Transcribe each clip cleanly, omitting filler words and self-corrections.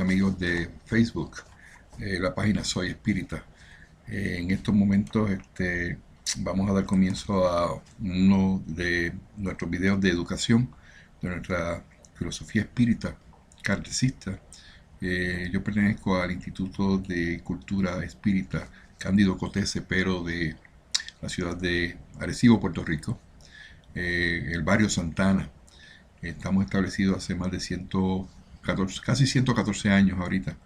amigos de Facebook, la página Soy Espírita. En estos momentos vamos a dar comienzo a uno de nuestros videos de educación de nuestra filosofía espírita kardecista. Yo pertenezco al Instituto de Cultura Espírita Cándido Cotese, pero de la ciudad de Arecibo, Puerto Rico, el barrio Santana. Estamos establecidos hace más de 114, casi 114 años ahorita.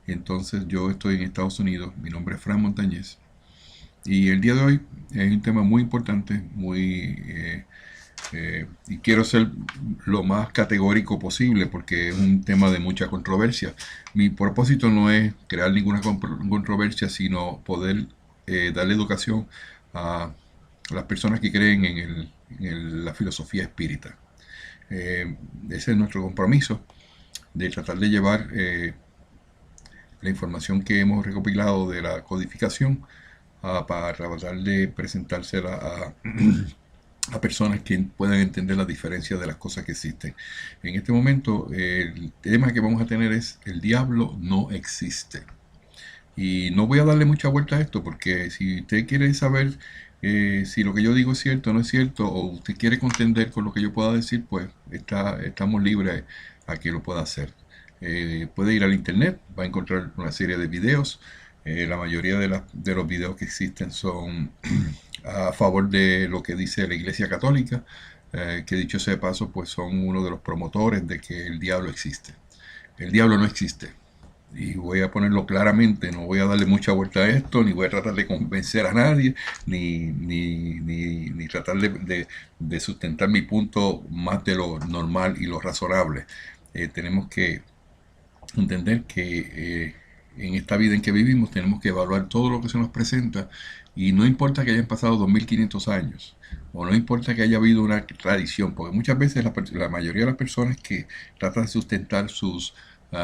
Entonces yo estoy en Estados Unidos, mi nombre es Fran Montañez, y el día de hoy es un tema muy importante, y quiero ser lo más categórico posible porque es un tema de mucha controversia. Mi propósito no es crear ninguna controversia, sino poder darle educación a las personas que creen en la filosofía espírita. Ese es nuestro compromiso, de tratar de llevar la información que hemos recopilado de la codificación para tratar de presentársela a personas que puedan entender la diferencia de las cosas que existen. En este momento el tema que vamos a tener es: el diablo no existe. Y no voy a darle mucha vuelta a esto, porque si usted quiere saber si lo que yo digo es cierto o no es cierto, o usted quiere contender con lo que yo pueda decir, pues estamos libres a que lo pueda hacer. Puede ir al internet, va a encontrar una serie de videos. La mayoría de los videos que existen son a favor de lo que dice la Iglesia Católica, que dicho sea de paso, pues son uno de los promotores de que el diablo existe. El diablo no existe. Y voy a ponerlo claramente, no voy a darle mucha vuelta a esto, ni voy a tratar de convencer a nadie, ni tratar de sustentar mi punto más de lo normal y lo razonable. Tenemos que entender que en esta vida en que vivimos tenemos que evaluar todo lo que se nos presenta, y no importa que hayan pasado 2500 años, o no importa que haya habido una tradición, porque muchas veces la mayoría de las personas que tratan de sustentar sus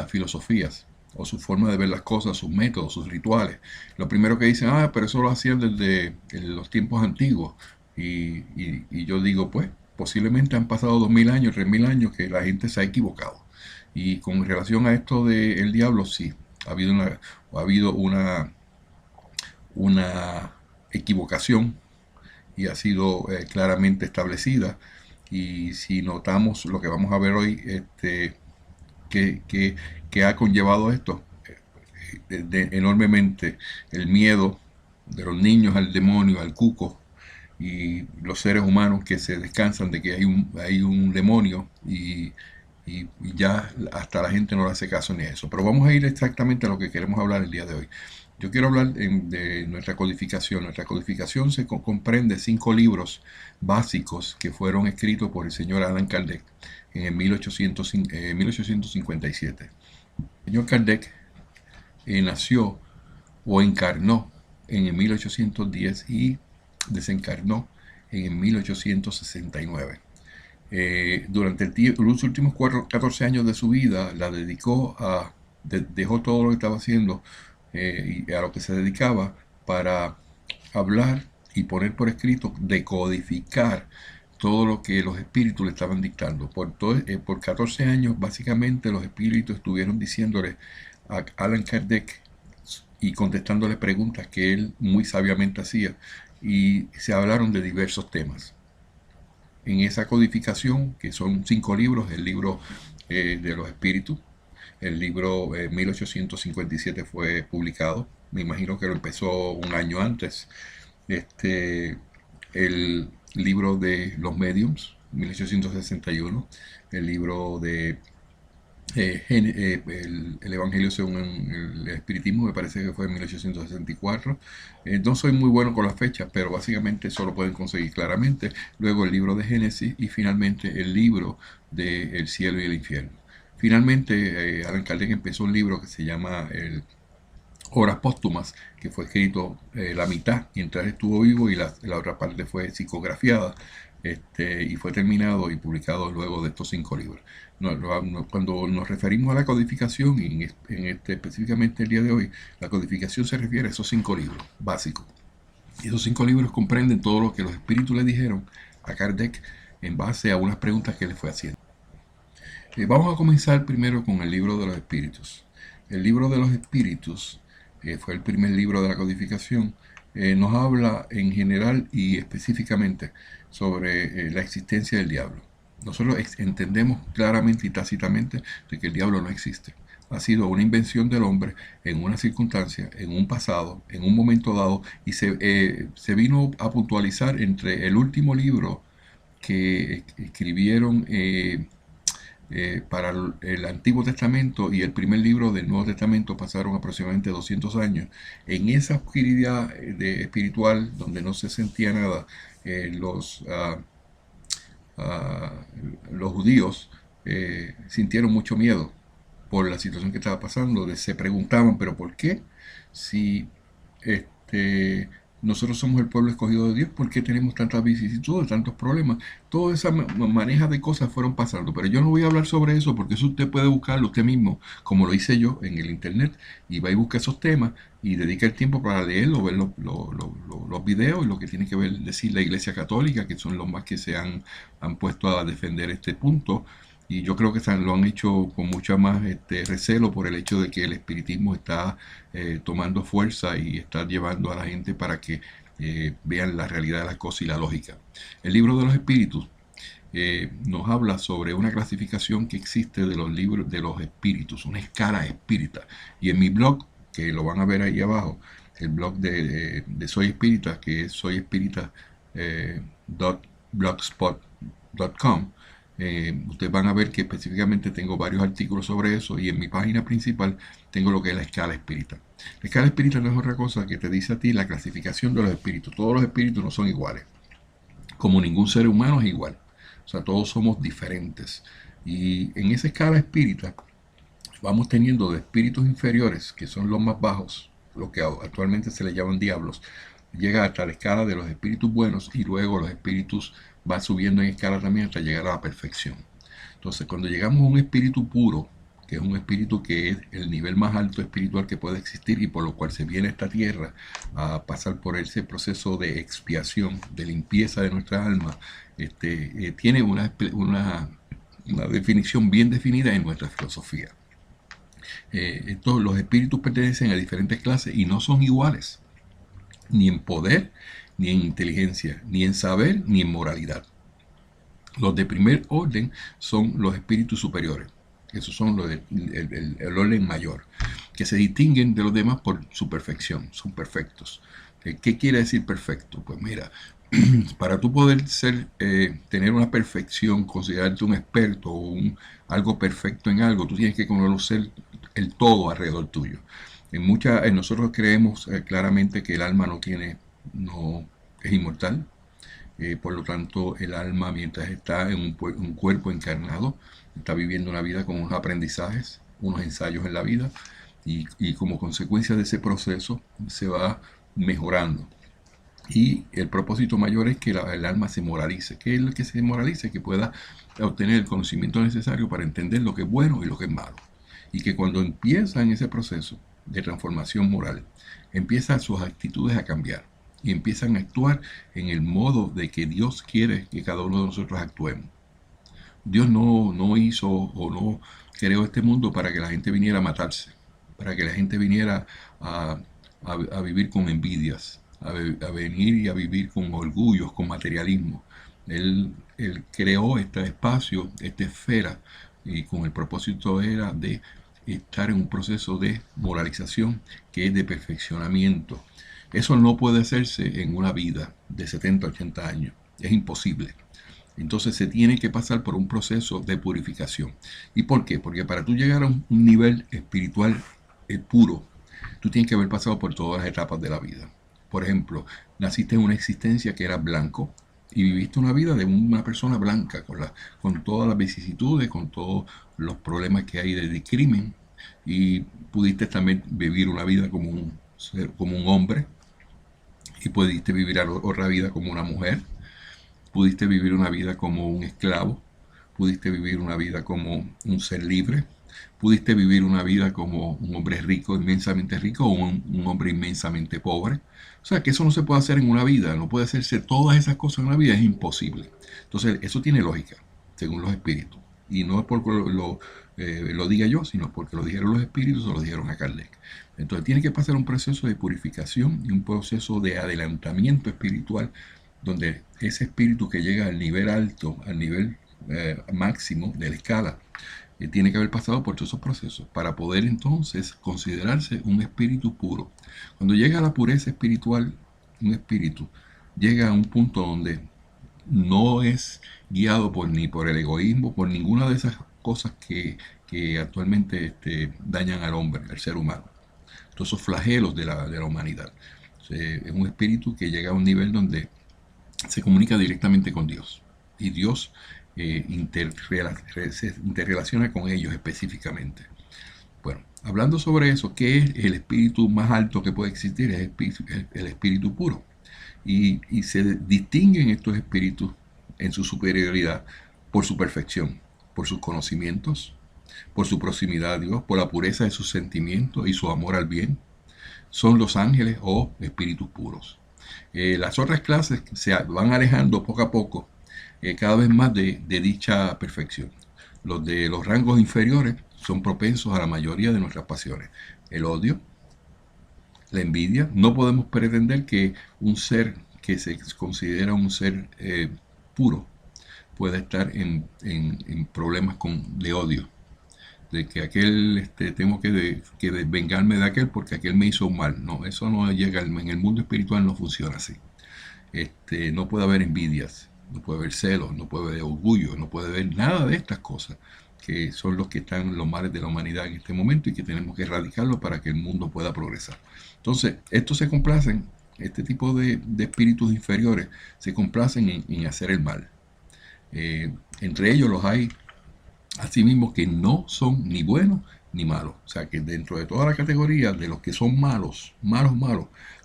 filosofías o su forma de ver las cosas, sus métodos, sus rituales, lo primero que dicen: pero eso lo hacían desde los tiempos antiguos. Y yo digo, pues posiblemente han pasado 2000 años, 3000 años que la gente se ha equivocado. Y con relación a esto del diablo, sí, ha habido una equivocación, y ha sido claramente establecida. Y si notamos lo que vamos a ver hoy, que ha conllevado esto enormemente: el miedo de los niños al demonio, al cuco, y los seres humanos que se descansan de que hay un demonio, y ya hasta la gente no le hace caso ni a eso. Pero vamos a ir exactamente a lo que queremos hablar el día de hoy. Yo quiero hablar de nuestra codificación. Nuestra codificación se comprende 5 libros básicos que fueron escritos por el señor Allan Kardec en el 1857. El señor Kardec nació o encarnó en el 1810 y desencarnó en el 1869. Durante los últimos 14 años de su vida la dedicó dejó todo lo que estaba haciendo y a lo que se dedicaba para hablar y poner por escrito, decodificar todo lo que los espíritus le estaban dictando. Por 14 años básicamente los espíritus estuvieron diciéndole a Allan Kardec y contestándole preguntas que él muy sabiamente hacía, y se hablaron de diversos temas. En esa codificación, que son 5 libros: el libro de los espíritus, el libro 1857 fue publicado, me imagino que lo empezó un año antes. El libro de los mediums, 1861, el libro de el Evangelio según el Espiritismo, me parece que fue en 1864. No soy muy bueno con las fechas, pero básicamente eso lo pueden conseguir claramente. Luego el libro de Génesis, y finalmente el libro de El cielo y el infierno. Finalmente Allan Kardec empezó un libro que se llama Obras Póstumas, que fue escrito la mitad mientras estuvo vivo, y la otra parte fue psicografiada, y fue terminado y publicado luego de estos 5 libros. Cuando nos referimos a la codificación, y específicamente el día de hoy, la codificación se refiere a esos 5 libros básicos. Y esos 5 libros comprenden todo lo que los espíritus le dijeron a Kardec en base a unas preguntas que le fue haciendo. Vamos a comenzar primero con el libro de los espíritus. El libro de los espíritus fue el primer libro de la codificación. Nos habla en general y específicamente sobre la existencia del diablo. Nosotros entendemos claramente y tácitamente de que el diablo no existe. Ha sido una invención del hombre en una circunstancia, en un pasado, en un momento dado, y se vino a puntualizar entre el último libro que escribieron para el Antiguo Testamento y el primer libro del Nuevo Testamento. Pasaron aproximadamente 200 años. En esa oscuridad espiritual, donde no se sentía nada, uh, los judíos sintieron mucho miedo por la situación que estaba pasando. Se preguntaban, pero ¿por qué? Si este, nosotros somos el pueblo escogido de Dios, ¿por qué tenemos tantas vicisitudes, tantos problemas? Toda esa maneja de cosas fueron pasando, pero yo no voy a hablar sobre eso porque eso usted puede buscarlo usted mismo, como lo hice yo en el internet, y va y busca esos temas y dedica el tiempo para leerlo, ver los videos y lo que tiene que ver, decir la Iglesia Católica, que son los más que han puesto a defender este punto. Y yo creo que lo han hecho con mucha más recelo por el hecho de que el espiritismo está tomando fuerza y está llevando a la gente para que vean la realidad de las cosas y la lógica. El libro de los espíritus nos habla sobre una clasificación que existe de los libros de los espíritus, una escala espírita. Y en mi blog, que lo van a ver ahí abajo, el blog de Soy Espírita, que es soyespírita.blogspot.com, ustedes van a ver que específicamente tengo varios artículos sobre eso, y en mi página principal tengo lo que es la escala espírita. La escala espírita no es otra cosa que te dice a ti la clasificación de los espíritus. Todos los espíritus no son iguales, como ningún ser humano es igual. O sea, todos somos diferentes. Y en esa escala espírita vamos teniendo de espíritus inferiores, que son los más bajos, lo que actualmente se le llaman diablos, llega hasta la escala de los espíritus buenos, y luego los espíritus van subiendo en escala también hasta llegar a la perfección. Entonces, cuando llegamos a un espíritu puro, que es un espíritu que es el nivel más alto espiritual que puede existir y por lo cual se viene a esta tierra a pasar por ese proceso de expiación, de limpieza de nuestras almas, tiene una definición bien definida en nuestra filosofía. Los espíritus pertenecen a diferentes clases y no son iguales, ni en poder, ni en inteligencia, ni en saber, ni en moralidad. Los de primer orden son los espíritus superiores. Esos son el orden mayor, que se distinguen de los demás por su perfección, son perfectos. ¿Qué quiere decir perfecto? Pues mira, para tú poder tener una perfección, considerarte un experto o algo perfecto en algo, tú tienes que conocer el todo alrededor tuyo. Nosotros creemos claramente que el alma no es inmortal. Por lo tanto, el alma, mientras está en un cuerpo encarnado, está viviendo una vida con unos aprendizajes, unos ensayos en la vida, y como consecuencia de ese proceso se va mejorando. Y el propósito mayor es que el alma se moralice. ¿Qué es lo que se moralice? Que pueda obtener el conocimiento necesario para entender lo que es bueno y lo que es malo. Y que cuando empieza en ese proceso de transformación moral, empiezan sus actitudes a cambiar y empiezan a actuar en el modo de que Dios quiere que cada uno de nosotros actuemos. Dios no hizo o no creó este mundo para que la gente viniera a matarse, para que la gente viniera a vivir con envidias, a venir y a vivir con orgullos, con materialismo. Él creó este espacio, esta esfera, y con el propósito era de estar en un proceso de moralización, que es de perfeccionamiento. Eso no puede hacerse en una vida de 70, 80 años. Es imposible. Entonces se tiene que pasar por un proceso de purificación. ¿Y por qué? Porque para tú llegar a un nivel espiritual puro, tú tienes que haber pasado por todas las etapas de la vida. Por ejemplo, naciste en una existencia que era blanco y viviste una vida de una persona blanca, con todas las vicisitudes, con todos los problemas que hay de crimen, y pudiste también vivir una vida como un hombre, y pudiste vivir otra vida como una mujer, pudiste vivir una vida como un esclavo, pudiste vivir una vida como un ser libre, pudiste vivir una vida como un hombre rico, inmensamente rico, o un hombre inmensamente pobre. O sea, que eso no se puede hacer en una vida, no puede hacerse todas esas cosas en una vida, es imposible. Entonces, eso tiene lógica, según los espíritus. Y no es por lo diga yo, sino porque lo dijeron los espíritus o lo dijeron a Kardec. Entonces tiene que pasar un proceso de purificación y un proceso de adelantamiento espiritual, donde ese espíritu que llega al nivel alto, al nivel máximo de la escala, tiene que haber pasado por todos esos procesos para poder entonces considerarse un espíritu puro. Cuando llega a la pureza espiritual, un espíritu llega a un punto donde no es guiado ni por el egoísmo, por ninguna de esas cosas que actualmente dañan al hombre, al ser humano. Todos esos flagelos de la humanidad. Es un espíritu que llega a un nivel donde se comunica directamente con Dios. Y Dios se interrelaciona con ellos específicamente. Bueno, hablando sobre eso, ¿qué es el espíritu más alto que puede existir? Es el espíritu puro. Y se distinguen estos espíritus en su superioridad por su perfección, por sus conocimientos, por su proximidad a Dios, por la pureza de sus sentimientos y su amor al bien. Son los ángeles o espíritus puros. Las otras clases se van alejando poco a poco, cada vez más de dicha perfección. Los de los rangos inferiores son propensos a la mayoría de nuestras pasiones. El odio, la envidia. No podemos pretender que un ser que se considera un ser puro pueda estar en problemas de odio, de que aquel tengo que vengarme de aquel porque aquel me hizo un mal. No, eso no llega, en el mundo espiritual no funciona así. No puede haber envidias, no puede haber celos, no puede haber orgullo, no puede haber nada de estas cosas que son los que están los males de la humanidad en este momento y que tenemos que erradicarlos para que el mundo pueda progresar. Entonces, estos se complacen, este tipo de espíritus inferiores se complacen en hacer el mal. Entre ellos los hay asimismo que no son ni buenos ni malos. O sea que dentro de toda la categoría de los que son malos,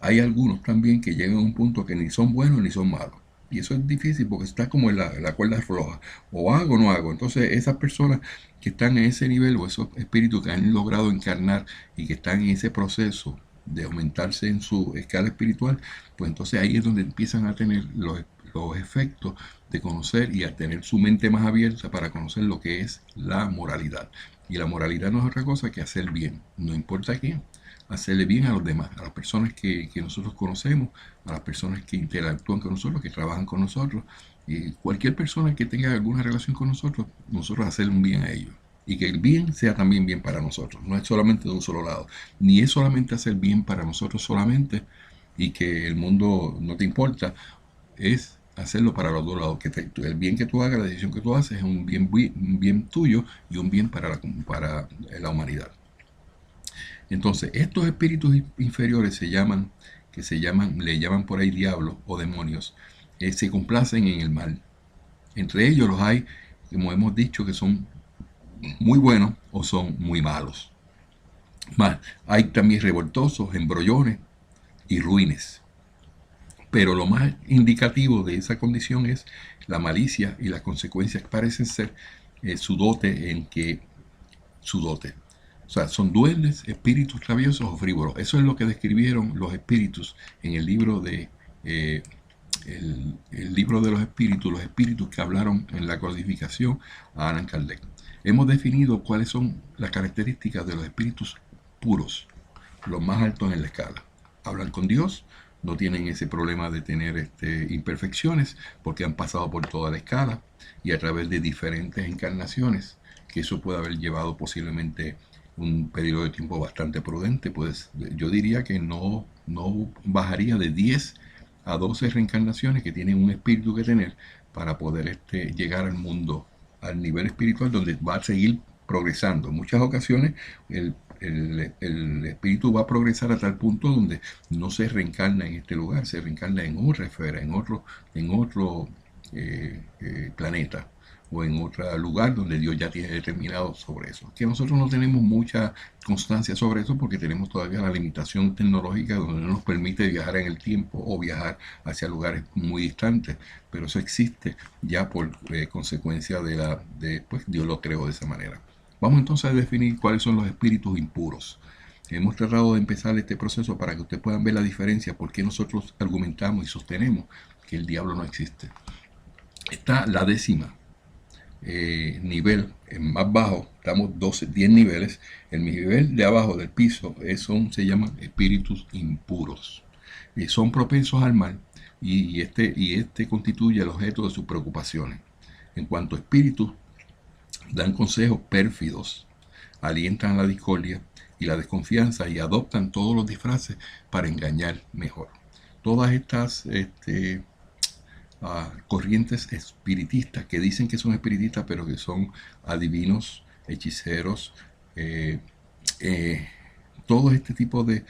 hay algunos también que llegan a un punto que ni son buenos ni son malos. Y eso es difícil porque está como en la cuerda floja. O hago o no hago. Entonces esas personas que están en ese nivel o esos espíritus que han logrado encarnar y que están en ese proceso de aumentarse en su escala espiritual, pues entonces ahí es donde empiezan a tener los efectos de conocer y a tener su mente más abierta para conocer lo que es la moralidad. Y la moralidad no es otra cosa que hacer bien, no importa quién, hacerle bien a los demás, a las personas que nosotros conocemos, a las personas que interactúan con nosotros, que trabajan con nosotros, y cualquier persona que tenga alguna relación con nosotros hacer un bien a ellos. Y que el bien sea también bien para nosotros, no es solamente de un solo lado, ni es solamente hacer bien para nosotros solamente y que el mundo no te importa, es hacerlo para los dos lados, que el bien que tú hagas, la decisión que tú haces es un bien tuyo y un bien para la humanidad. Entonces, estos espíritus inferiores le llaman por ahí diablos o demonios, se complacen en el mal. Entre ellos los hay, como hemos dicho, que son muy buenos o son muy malos. Más, hay también revoltosos, embrollones y ruines. Pero lo más indicativo de esa condición es la malicia y las consecuencias que parecen ser su dote. O sea, son duendes, espíritus rabiosos o frívolos. Eso es lo que describieron los espíritus en el libro de el libro de los espíritus que hablaron en la codificación a Allan Kardec. Hemos definido cuáles son las características de los espíritus puros, los más altos en la escala. Hablan con Dios, no tienen ese problema de tener imperfecciones porque han pasado por toda la escala y a través de diferentes encarnaciones, que eso puede haber llevado posiblemente un periodo de tiempo bastante prudente, pues yo diría que no bajaría de 10 a 12 reencarnaciones que tienen un espíritu que tener para poder llegar al mundo, al nivel espiritual donde va a seguir progresando. En muchas ocasiones el espíritu va a progresar a tal punto donde no se reencarna en este lugar, se reencarna en otra esfera, en otro planeta o en otro lugar donde Dios ya tiene determinado sobre eso. Que nosotros no tenemos mucha constancia sobre eso porque tenemos todavía la limitación tecnológica donde no nos permite viajar en el tiempo o viajar hacia lugares muy distantes, pero eso existe ya por consecuencia pues Dios lo creó de esa manera. Vamos entonces a definir cuáles son los espíritus impuros. Hemos tratado de empezar este proceso para que ustedes puedan ver la diferencia, por qué nosotros argumentamos y sostenemos que el diablo no existe. Está la décima nivel más bajo, estamos 10 niveles. El nivel de abajo del piso se llaman espíritus impuros y son propensos al mal, y este constituye el objeto de sus preocupaciones. En cuanto a espíritus, dan consejos pérfidos, alientan la discordia y la desconfianza y adoptan todos los disfraces para engañar mejor. Todas estas corrientes espiritistas que dicen que son espiritistas pero que son adivinos, hechiceros, eh, eh, todo este tipo de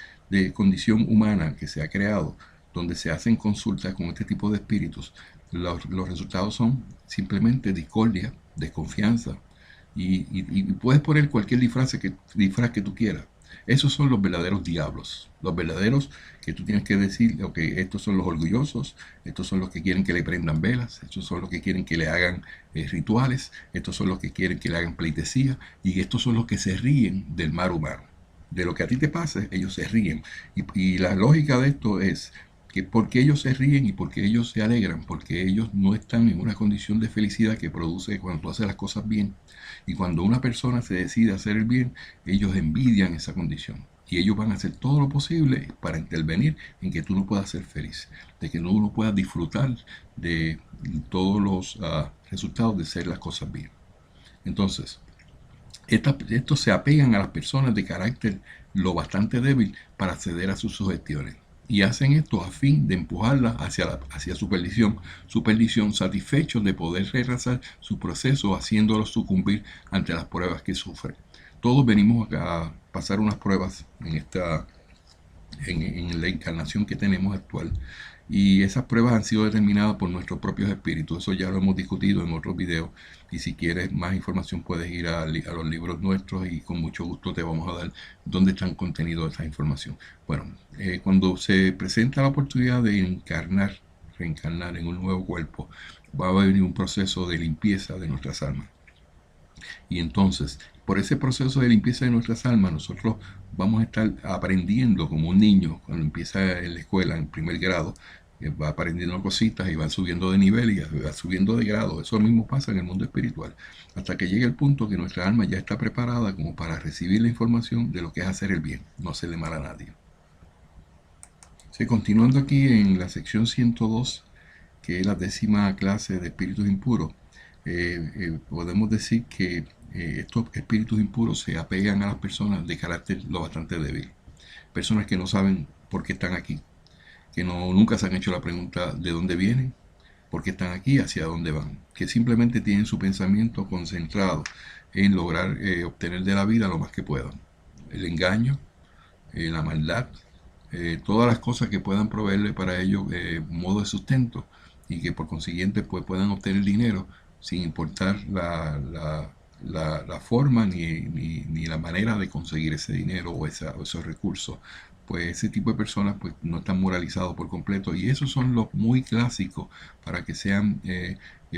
condición humana que se ha creado, donde se hacen consultas con este tipo de espíritus, los resultados son simplemente discordia, desconfianza, y puedes poner cualquier disfraz que tú quieras. Esos son los verdaderos diablos, los verdaderos que tú tienes que decir, ok, estos son los orgullosos, estos son los que quieren que le prendan velas, estos son los que quieren que le hagan rituales, estos son los que quieren que le hagan pleitesía, y estos son los que se ríen del mal humano. De lo que a ti te pase, ellos se ríen. Y la lógica de esto es que porque ellos se ríen y porque ellos se alegran, porque ellos no están en una condición de felicidad que produce cuando tú haces las cosas bien. Y cuando una persona se decide hacer el bien, ellos envidian esa condición. Y ellos van a hacer todo lo posible para intervenir en que tú no puedas ser feliz, de que tú no puedas disfrutar de todos los resultados de hacer las cosas bien. Entonces, estos se apegan a las personas de carácter lo bastante débil para ceder a sus sugestiones. Y hacen esto a fin de empujarlas hacia su perdición, satisfechos de poder retrasar su proceso, haciéndolos sucumbir ante las pruebas que sufren. Todos venimos a pasar unas pruebas en la encarnación que tenemos actual, y esas pruebas han sido determinadas por nuestros propios espíritus. Eso ya lo hemos discutido en otros videos, y si quieres más información puedes ir a los libros nuestros y con mucho gusto te vamos a dar dónde están contenidos esa información. Bueno, cuando se presenta la oportunidad de reencarnar en un nuevo cuerpo, va a venir un proceso de limpieza de nuestras almas. Y entonces, por ese proceso de limpieza de nuestras almas, nosotros vamos a estar aprendiendo como un niño cuando empieza en la escuela, en primer grado, va aprendiendo cositas y va subiendo de nivel y va subiendo de grado. Eso mismo pasa en el mundo espiritual, hasta que llegue el punto que nuestra alma ya está preparada como para recibir la información de lo que es hacer el bien, no hacerle mal a nadie. Continuando aquí en la sección 102, que es la 10ª clase de espíritus impuros, podemos decir que estos espíritus impuros se apegan a las personas de carácter lo bastante débil. Personas que no saben por qué están aquí, que nunca se han hecho la pregunta de dónde vienen, por qué están aquí, hacia dónde van, que simplemente tienen su pensamiento concentrado en lograr obtener de la vida lo más que puedan. El engaño, la maldad, todas las cosas que puedan proveerle para ellos modo de sustento, y que por consiguiente pues, puedan obtener dinero sin importar la forma ni la manera de conseguir ese dinero o esos recursos. Pues ese tipo de personas pues, no están moralizados por completo, y esos son los muy clásicos para que sean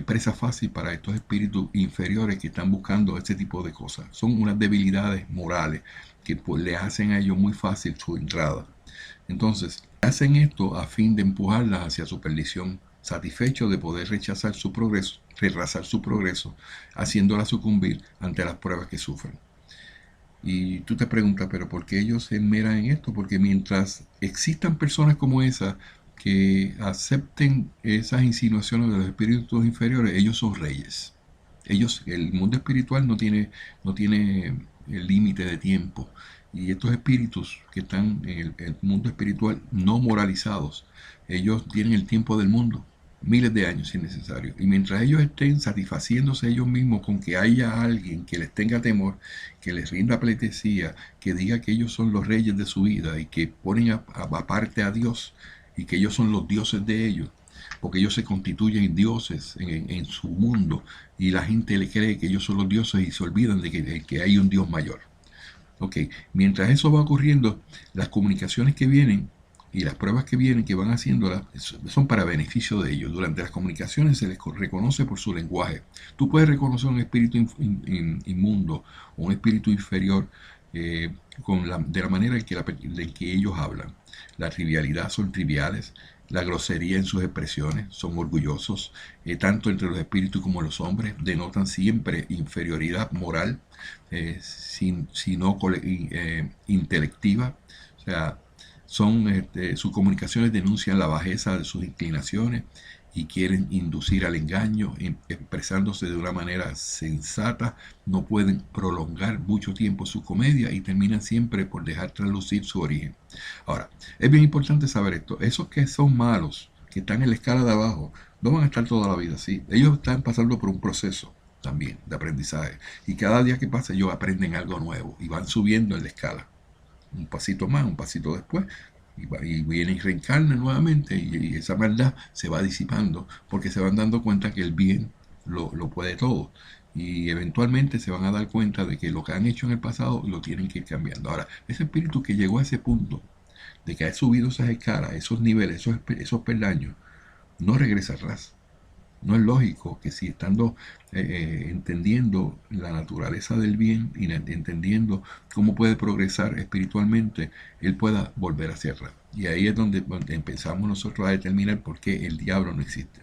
presa fácil para estos espíritus inferiores que están buscando este tipo de cosas. Son unas debilidades morales que pues, les hacen a ellos muy fácil su entrada. Entonces, hacen esto a fin de empujarlas hacia su perdición, satisfechos de poder retrasar su progreso, haciéndola sucumbir ante las pruebas que sufren. Y tú te preguntas, ¿pero por qué ellos se enmeran en esto? Porque mientras existan personas como esas que acepten esas insinuaciones de los espíritus inferiores, ellos son reyes. El mundo espiritual no tiene el límite de tiempo. Y estos espíritus que están en el mundo espiritual no moralizados, ellos tienen el tiempo del mundo, miles de años si es necesario. Y mientras ellos estén satisfaciéndose ellos mismos con que haya alguien que les tenga temor, que les rinda pleitesía, que diga que ellos son los reyes de su vida y que ponen aparte a Dios y que ellos son los dioses de ellos, porque ellos se constituyen dioses en su mundo, y la gente le cree que ellos son los dioses y se olvidan de que hay un Dios mayor. Ok, mientras eso va ocurriendo, las comunicaciones que vienen y las pruebas que vienen, que van haciéndolas, son para beneficio de ellos. Durante las comunicaciones se les reconoce por su lenguaje. Tú puedes reconocer un espíritu inmundo o un espíritu inferior de la manera en que ellos hablan. La trivialidad son triviales, la grosería en sus expresiones, son orgullosos, tanto entre los espíritus como los hombres, denotan siempre inferioridad moral, sino intelectiva, o sea, sus comunicaciones denuncian la bajeza de sus inclinaciones y quieren inducir al engaño, expresándose de una manera sensata, no pueden prolongar mucho tiempo su comedia y terminan siempre por dejar traslucir su origen. Ahora, es bien importante saber esto, esos que son malos, que están en la escala de abajo, no van a estar toda la vida así, ellos están pasando por un proceso también de aprendizaje y cada día que pasa ellos aprenden algo nuevo y van subiendo en la escala, un pasito más, un pasito después, y vienen y reencarnan nuevamente y esa maldad se va disipando porque se van dando cuenta que el bien lo puede todo y eventualmente se van a dar cuenta de que lo que han hecho en el pasado lo tienen que ir cambiando. Ahora, ese espíritu que llegó a ese punto de que ha subido esas escalas, esos niveles, esos peldaños, no regresa atrás. No es lógico que si estando entendiendo la naturaleza del bien y entendiendo cómo puede progresar espiritualmente, él pueda volver hacia atrás. Y ahí es donde empezamos nosotros a determinar por qué el diablo no existe.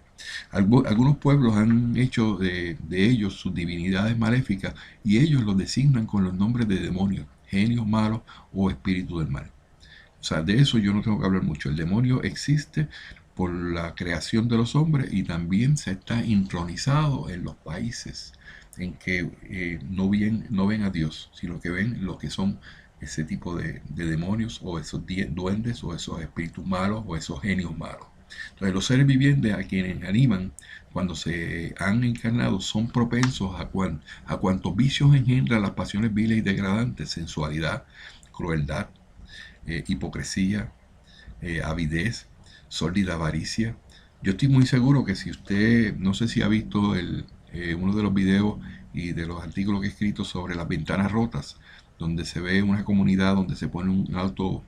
Algunos pueblos han hecho de ellos sus divinidades maléficas y ellos los designan con los nombres de demonios, genios malos o espíritus del mal. O sea, de eso yo no tengo que hablar mucho. El demonio existe por la creación de los hombres y también se está intronizado en los países en que no ven a Dios, sino que ven lo que son ese tipo de demonios o esos duendes o esos espíritus malos o esos genios malos. Entonces los seres vivientes a quienes animan cuando se han encarnado son propensos a cuantos vicios engendran las pasiones viles y degradantes, sensualidad, crueldad, hipocresía, avidez, sórdida avaricia. Yo estoy muy seguro que si usted, no sé si ha visto uno de los videos y de los artículos que he escrito sobre las ventanas rotas, donde se ve una comunidad donde se pone un auto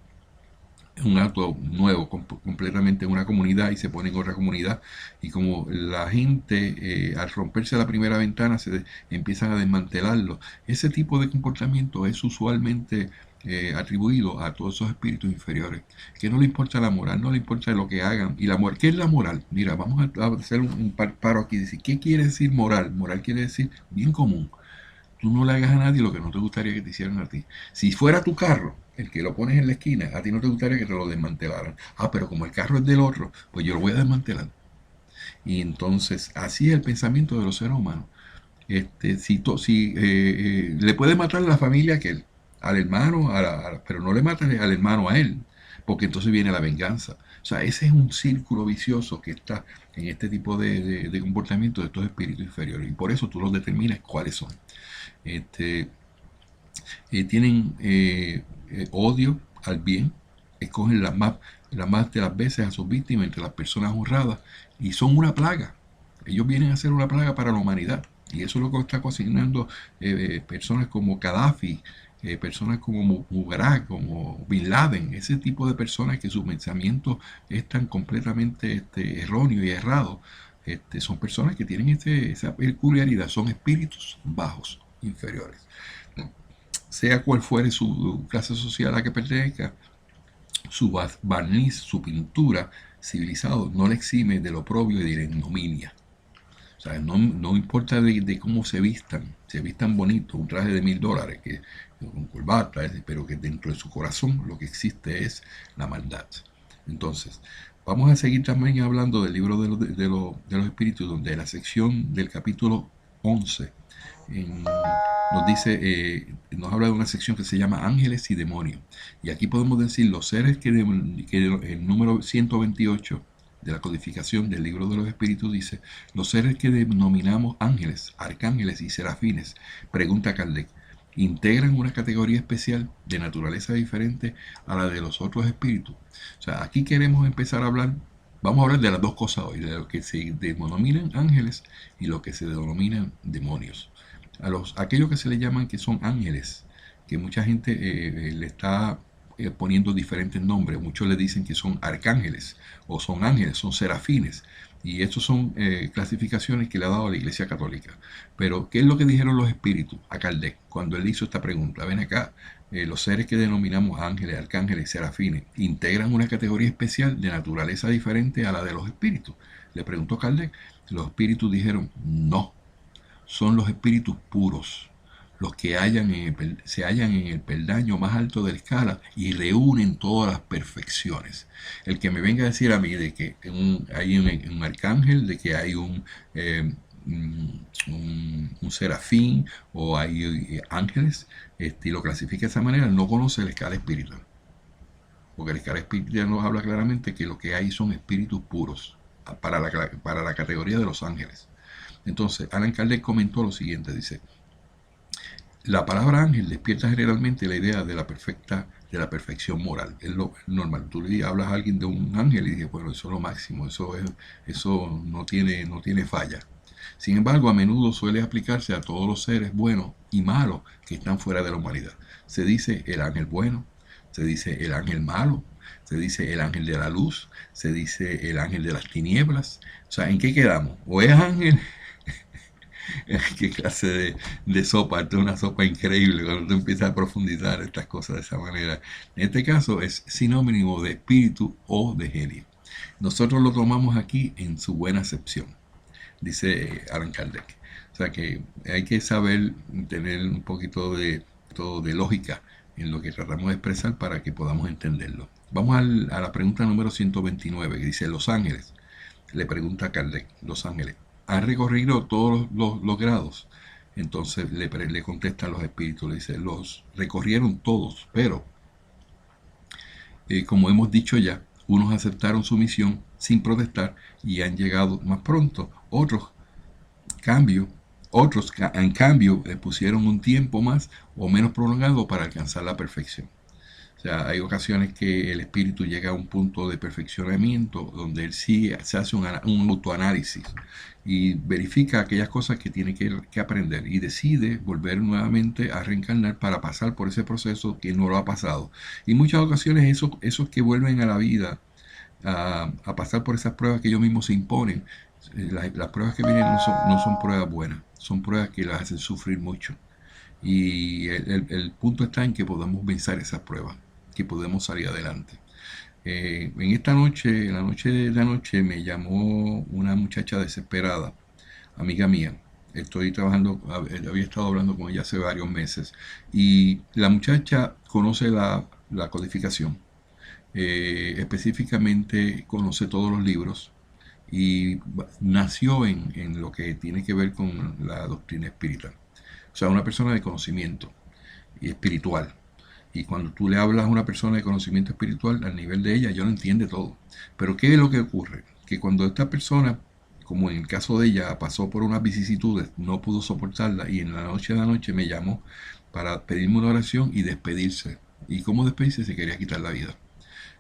nuevo completamente en una comunidad y se pone en otra comunidad y como la gente al romperse la primera ventana empiezan a desmantelarlo. Ese tipo de comportamiento es usualmente atribuido a todos esos espíritus inferiores, que no le importa la moral, no le importa lo que hagan. Y la moral, ¿qué es la moral? Mira, vamos a hacer un paro aquí. Decir, ¿qué quiere decir moral? Moral quiere decir bien común. Tú no le hagas a nadie lo que no te gustaría que te hicieran a ti. Si fuera tu carro, el que lo pones en la esquina, a ti no te gustaría que te lo desmantelaran. Ah, pero como el carro es del otro, pues yo lo voy a desmantelar. Y entonces, así es el pensamiento de los seres humanos. Si le puede matar a la familia que él, al hermano, pero no le matan al hermano a él, porque entonces viene la venganza. O sea, ese es un círculo vicioso que está en este tipo de comportamiento de estos espíritus inferiores. Y por eso tú los determinas cuáles son. Tienen odio al bien, escogen la más de las veces a sus víctimas entre las personas honradas y son una plaga. Ellos vienen a ser una plaga para la humanidad. Y eso es lo que está cocinando personas como Gaddafi, personas como Mubarak, como Bin Laden, ese tipo de personas que su pensamiento es tan completamente erróneo y errado. Son personas que tienen esa peculiaridad, son espíritus bajos, inferiores. Sea cual fuere su clase social a la que pertenezca, su barniz, su pintura civilizado no le exime del oprobio y de la ignominia. O sea, no importa de cómo se vistan bonito, un traje de $1000, con corbata, pero que dentro de su corazón lo que existe es la maldad. Entonces, vamos a seguir también hablando del libro de los espíritus, donde la sección del capítulo 11 nos dice, nos habla de una sección que se llama Ángeles y Demonios. Y aquí podemos decir los seres que el número 128 de la codificación del libro de los espíritus dice, los seres que denominamos ángeles, arcángeles y serafines, pregunta Kardec, integran una categoría especial de naturaleza diferente a la de los otros espíritus. O sea, aquí queremos empezar a hablar, vamos a hablar de las dos cosas hoy, de lo que se denominan ángeles y lo que se denominan demonios. Aquellos que se le llaman que son ángeles, que mucha gente le está poniendo diferentes nombres. Muchos le dicen que son arcángeles o son ángeles, son serafines. Y estas son clasificaciones que le ha dado la Iglesia Católica. Pero, ¿qué es lo que dijeron los espíritus a Kardec cuando él hizo esta pregunta? Ven acá, los seres que denominamos ángeles, arcángeles, serafines, integran una categoría especial de naturaleza diferente a la de los espíritus. Le preguntó Kardec. Los espíritus dijeron, no, son los espíritus puros, los que se hallan en el peldaño más alto de la escala y reúnen todas las perfecciones. El que me venga a decir a mí de que hay un arcángel, de que hay un serafín o hay ángeles, y lo clasifica de esa manera, no conoce la escala espiritual. Porque la escala espiritual nos habla claramente que lo que hay son espíritus puros para la categoría de los ángeles. Entonces, Allan Kardec comentó lo siguiente, dice: la palabra ángel despierta generalmente la idea de la perfección moral. Es lo normal. Tú le hablas a alguien de un ángel y dices, bueno, eso es lo máximo, eso no tiene falla. Sin embargo, a menudo suele aplicarse a todos los seres buenos y malos que están fuera de la humanidad. Se dice el ángel bueno, se dice el ángel malo, se dice el ángel de la luz, se dice el ángel de las tinieblas. O sea, ¿en qué quedamos? O es ángel. Qué clase de sopa, esto es una sopa increíble cuando tú empiezas a profundizar estas cosas de esa manera. En este caso es sinónimo de espíritu o de genio. Nosotros lo tomamos aquí en su buena acepción, dice Allan Kardec. O sea que hay que saber tener un poquito de lógica en lo que tratamos de expresar para que podamos entenderlo. Vamos a la pregunta número 129, que dice: los ángeles, le pregunta a Kardec, los ángeles, ¿han recorrido todos los grados? Entonces le contestan los espíritus, le dice, los recorrieron todos, pero como hemos dicho ya, unos aceptaron su misión sin protestar y han llegado más pronto. Otros, en cambio, pusieron un tiempo más o menos prolongado para alcanzar la perfección. O sea, hay ocasiones que el espíritu llega a un punto de perfeccionamiento donde él sí se hace un autoanálisis y verifica aquellas cosas que tiene que aprender y decide volver nuevamente a reencarnar para pasar por ese proceso que no lo ha pasado. Y en muchas ocasiones esos que vuelven a la vida a pasar por esas pruebas que ellos mismos se imponen, las pruebas que vienen no son pruebas buenas, son pruebas que las hacen sufrir mucho. Y el punto está en que podamos vencer esas pruebas, que podemos salir adelante. En esta noche, en la noche de anoche, me llamó una muchacha desesperada, amiga mía. Estoy trabajando, había estado hablando con ella hace varios meses. Y la muchacha conoce la codificación. Específicamente conoce todos los libros. Y nació en lo que tiene que ver con la doctrina espírita. O sea, una persona de conocimiento y espiritual. Y cuando tú le hablas a una persona de conocimiento espiritual, al nivel de ella, ya lo entiende todo. Pero ¿qué es lo que ocurre? Que cuando esta persona, como en el caso de ella, pasó por unas vicisitudes, no pudo soportarla y en la noche de la noche me llamó para pedirme una oración y despedirse. ¿Y cómo despedirse? Se quería quitar la vida.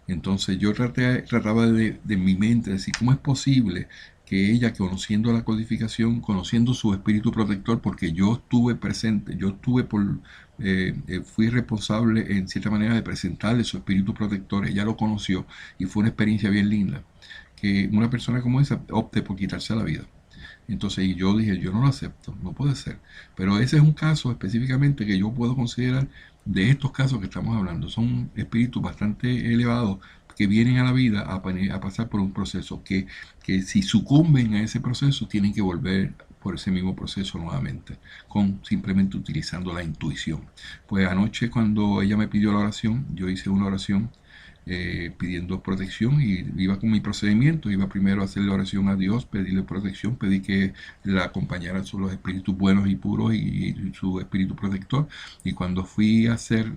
Entonces yo trataba de mi mente decir, ¿cómo es posible que ella, conociendo la codificación, conociendo su espíritu protector, porque yo estuve presente, fui responsable en cierta manera de presentarle su espíritu protector, ella lo conoció y fue una experiencia bien linda, que una persona como esa opte por quitarse la vida? Entonces yo dije, yo no lo acepto, no puede ser. Pero ese es un caso específicamente que yo puedo considerar de estos casos que estamos hablando. Son espíritus bastante elevados que vienen a la vida a pasar por un proceso que si sucumben a ese proceso tienen que volver por ese mismo proceso nuevamente, simplemente utilizando la intuición. Pues anoche cuando ella me pidió la oración, yo hice una oración pidiendo protección y iba con mi procedimiento. Iba primero a hacer la oración a Dios, pedirle protección, pedí que la acompañaran los espíritus buenos y puros y su espíritu protector. Y cuando fui a hacer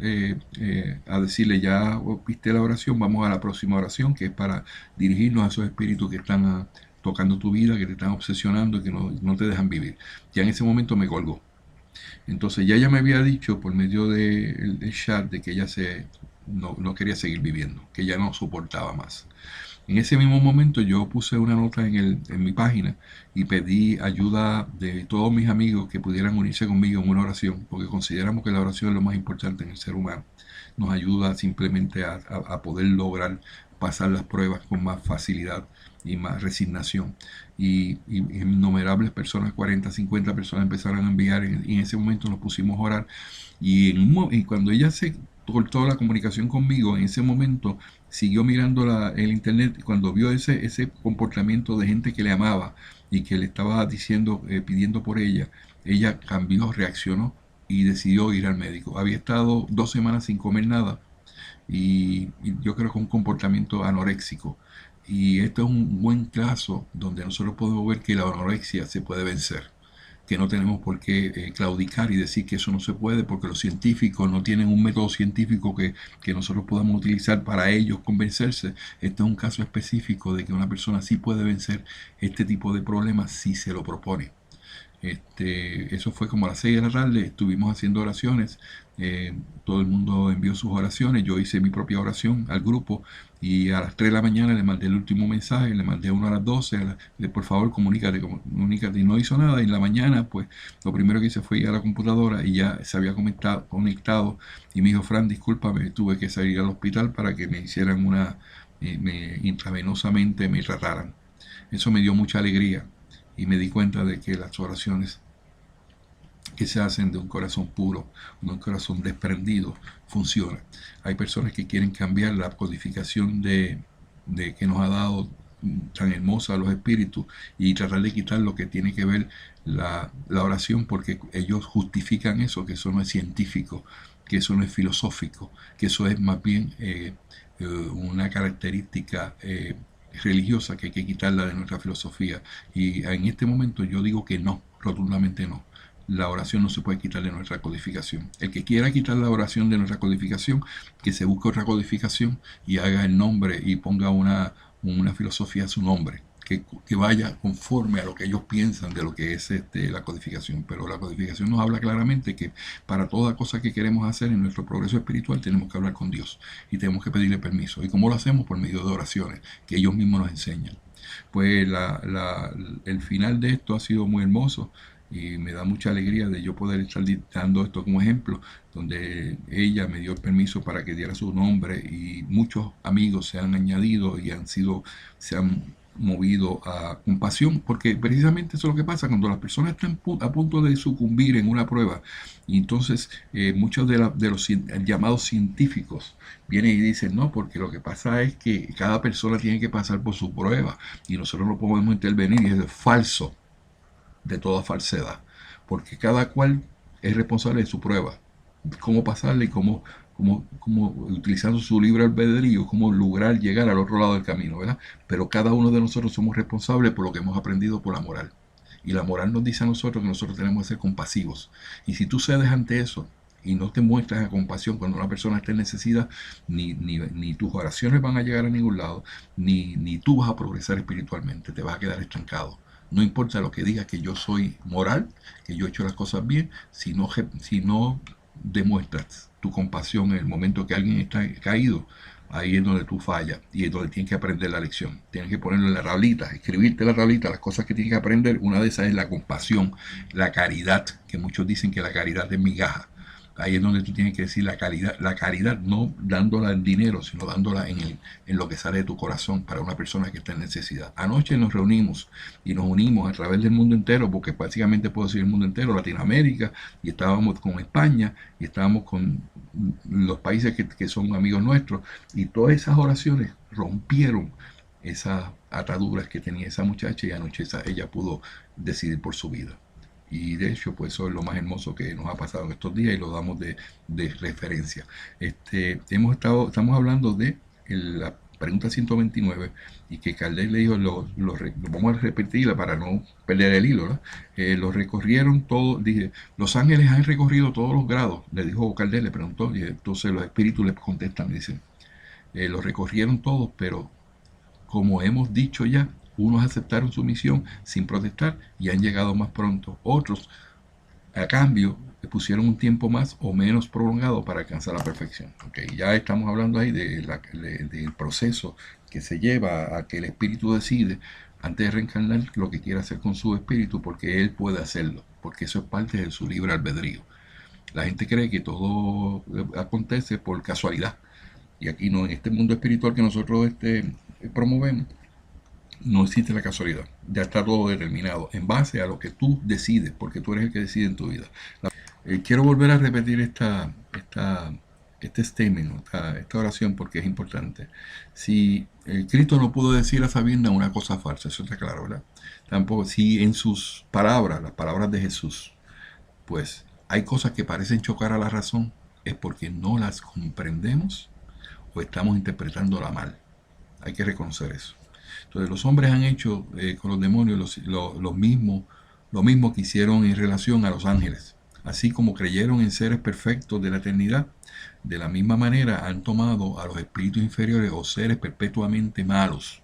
a decirle, ya viste la oración, vamos a la próxima oración, que es para dirigirnos a esos espíritus que están tocando tu vida, que te están obsesionando, que no te dejan vivir. Ya en ese momento me colgó. Entonces ya ella me había dicho por medio del chat de que ella no quería seguir viviendo, que ya no soportaba más. En ese mismo momento yo puse una nota en mi página y pedí ayuda de todos mis amigos que pudieran unirse conmigo en una oración, porque consideramos que la oración es lo más importante en el ser humano. Nos ayuda simplemente a poder lograr pasar las pruebas con más facilidad y más resignación. Y innumerables personas, 40, 50 personas empezaron a enviar y en ese momento nos pusimos a orar. Y cuando ella se cortó la comunicación conmigo, en ese momento siguió mirando el internet y cuando vio ese comportamiento de gente que le amaba y que le estaba diciendo, pidiendo por ella cambió, reaccionó y decidió ir al médico. Había estado 2 semanas sin comer nada y yo creo que un comportamiento anoréxico. Y esto es un buen caso donde nosotros podemos ver que la anorexia se puede vencer, que no tenemos por qué claudicar y decir que eso no se puede porque los científicos no tienen un método científico que nosotros podamos utilizar para ellos convencerse. Este es un caso específico de que una persona sí puede vencer este tipo de problemas si se lo propone. Eso fue como a las 6 de la tarde, estuvimos haciendo oraciones, todo el mundo envió sus oraciones, yo hice mi propia oración al grupo y a las 3 de la mañana le mandé el último mensaje, le mandé uno a las 12, por favor comunícate, comunícate, y no hizo nada. Y en la mañana pues lo primero que hice fue ir a la computadora y ya se había conectado y me dijo, Fran, discúlpame, tuve que salir al hospital para que me hicieran intravenosamente me trataran. Eso me dio mucha alegría y me di cuenta de que las oraciones que se hacen de un corazón puro, de un corazón desprendido, funcionan. Hay personas que quieren cambiar la codificación de que nos ha dado tan hermosa a los espíritus y tratar de quitar lo que tiene que ver la oración porque ellos justifican eso, que eso no es científico, que eso no es filosófico, que eso es más bien una característica religiosa que hay que quitarla de nuestra filosofía. Y en este momento yo digo que no, rotundamente no. La oración no se puede quitar de nuestra codificación. El que quiera quitar la oración de nuestra codificación, que se busque otra codificación y haga el nombre y ponga una filosofía a su nombre, que vaya conforme a lo que ellos piensan de lo que es la codificación. Pero la codificación nos habla claramente que para toda cosa que queremos hacer en nuestro progreso espiritual tenemos que hablar con Dios y tenemos que pedirle permiso. ¿Y cómo lo hacemos? Por medio de oraciones que ellos mismos nos enseñan. Pues el final de esto ha sido muy hermoso y me da mucha alegría de yo poder estar dando esto como ejemplo, donde ella me dio el permiso para que diera su nombre y muchos amigos se han añadido y se han movido a compasión, porque precisamente eso es lo que pasa cuando las personas están a punto de sucumbir en una prueba y entonces muchos de los llamados científicos vienen y dicen no, porque lo que pasa es que cada persona tiene que pasar por su prueba y nosotros no podemos intervenir y eso es falso, de toda falsedad, porque cada cual es responsable de su prueba, cómo pasarle y cómo utilizando su libre albedrío, cómo lograr llegar al otro lado del camino, ¿verdad? Pero cada uno de nosotros somos responsables por lo que hemos aprendido por la moral. Y la moral nos dice a nosotros que nosotros tenemos que ser compasivos. Y si tú cedes ante eso y no te muestras a compasión cuando una persona está en necesidad, ni tus oraciones van a llegar a ningún lado, ni tú vas a progresar espiritualmente, te vas a quedar estancado. No importa lo que digas que yo soy moral, que yo he hecho las cosas bien, si no demuestras tu compasión en el momento que alguien está caído, ahí es donde tú fallas y es donde tienes que aprender la lección. Tienes que ponerlo en la tablita, escribirte en la tablita las cosas que tienes que aprender. Una de esas es la compasión, la caridad, que muchos dicen que la caridad es migaja. Ahí es donde tú tienes que decir la caridad no dándola en dinero, sino dándola en lo que sale de tu corazón para una persona que está en necesidad. Anoche nos reunimos y nos unimos a través del mundo entero, porque básicamente puedo decir el mundo entero, Latinoamérica, y estábamos con España, y estábamos con los países que son amigos nuestros, y todas esas oraciones rompieron esas ataduras que tenía esa muchacha y anoche ella pudo decidir por su vida. Y de hecho, pues eso es lo más hermoso que nos ha pasado en estos días y lo damos de referencia. Estamos hablando de la pregunta 129 y que Caldés le dijo, vamos a repetirla para no perder el hilo, ¿no? Lo recorrieron todos, dije, los ángeles han recorrido todos los grados, le dijo Caldés, le preguntó, y entonces los espíritus le contestan, dicen, lo recorrieron todos, pero como hemos dicho ya, unos aceptaron su misión sin protestar y han llegado más pronto. Otros a cambio le pusieron un tiempo más o menos prolongado para alcanzar la perfección. Okay, ya estamos hablando ahí del proceso que se lleva a que el espíritu decide antes de reencarnar lo que quiere hacer con su espíritu, porque él puede hacerlo, porque eso es parte de su libre albedrío. La gente cree que todo acontece por casualidad, y aquí no, en este mundo espiritual que nosotros promovemos, no existe la casualidad. Ya está todo determinado en base a lo que tú decides, porque tú eres el que decide en tu vida. Quiero volver a repetir este statement, esta oración, porque es importante. Si Cristo no pudo decir a sabiendas una cosa falsa, eso está claro, ¿verdad? Tampoco, si en sus palabras, las palabras de Jesús, pues hay cosas que parecen chocar a la razón, es porque no las comprendemos o estamos interpretándola mal. Hay que reconocer eso. Entonces los hombres han hecho con los demonios lo mismo que hicieron en relación a los ángeles. Así como creyeron en seres perfectos de la eternidad, de la misma manera han tomado a los espíritus inferiores o seres perpetuamente malos.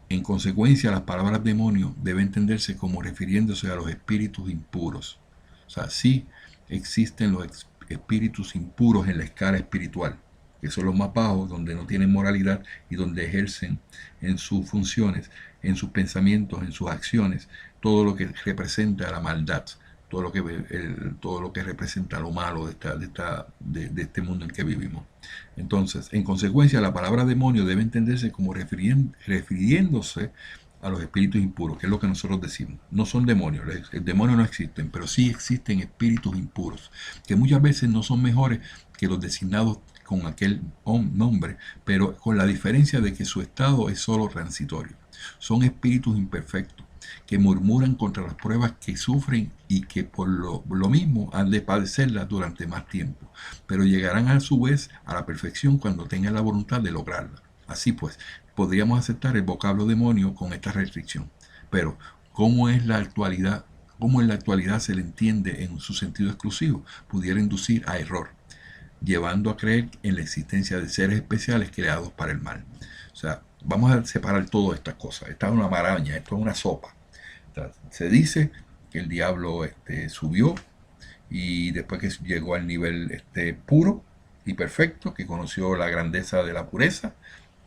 En consecuencia, las palabras demonio deben entenderse como refiriéndose a los espíritus impuros. O sea, sí existen los espíritus impuros en la escala espiritual, que son los más bajos, donde no tienen moralidad y donde ejercen en sus funciones, en sus pensamientos, en sus acciones, todo lo que representa la maldad, todo lo que representa lo malo de este mundo en que vivimos. Entonces, en consecuencia, la palabra demonio debe entenderse como refiriéndose a los espíritus impuros, que es lo que nosotros decimos. No son demonios, el demonio no existen, pero sí existen espíritus impuros, que muchas veces no son mejores que los designados con aquel nombre, pero con la diferencia de que su estado es solo transitorio. Son espíritus imperfectos, que murmuran contra las pruebas que sufren y que por lo mismo han de padecerlas durante más tiempo, pero llegarán a su vez a la perfección cuando tengan la voluntad de lograrla. Así pues, podríamos aceptar el vocablo demonio con esta restricción, pero ¿cómo en la actualidad se le entiende en su sentido exclusivo? Pudiera inducir a error, llevando a creer en la existencia de seres especiales creados para el mal. O sea, vamos a separar todas estas cosas. Esta es una maraña, esto es una sopa. Se dice que el diablo subió y después que llegó al nivel puro y perfecto, que conoció la grandeza de la pureza,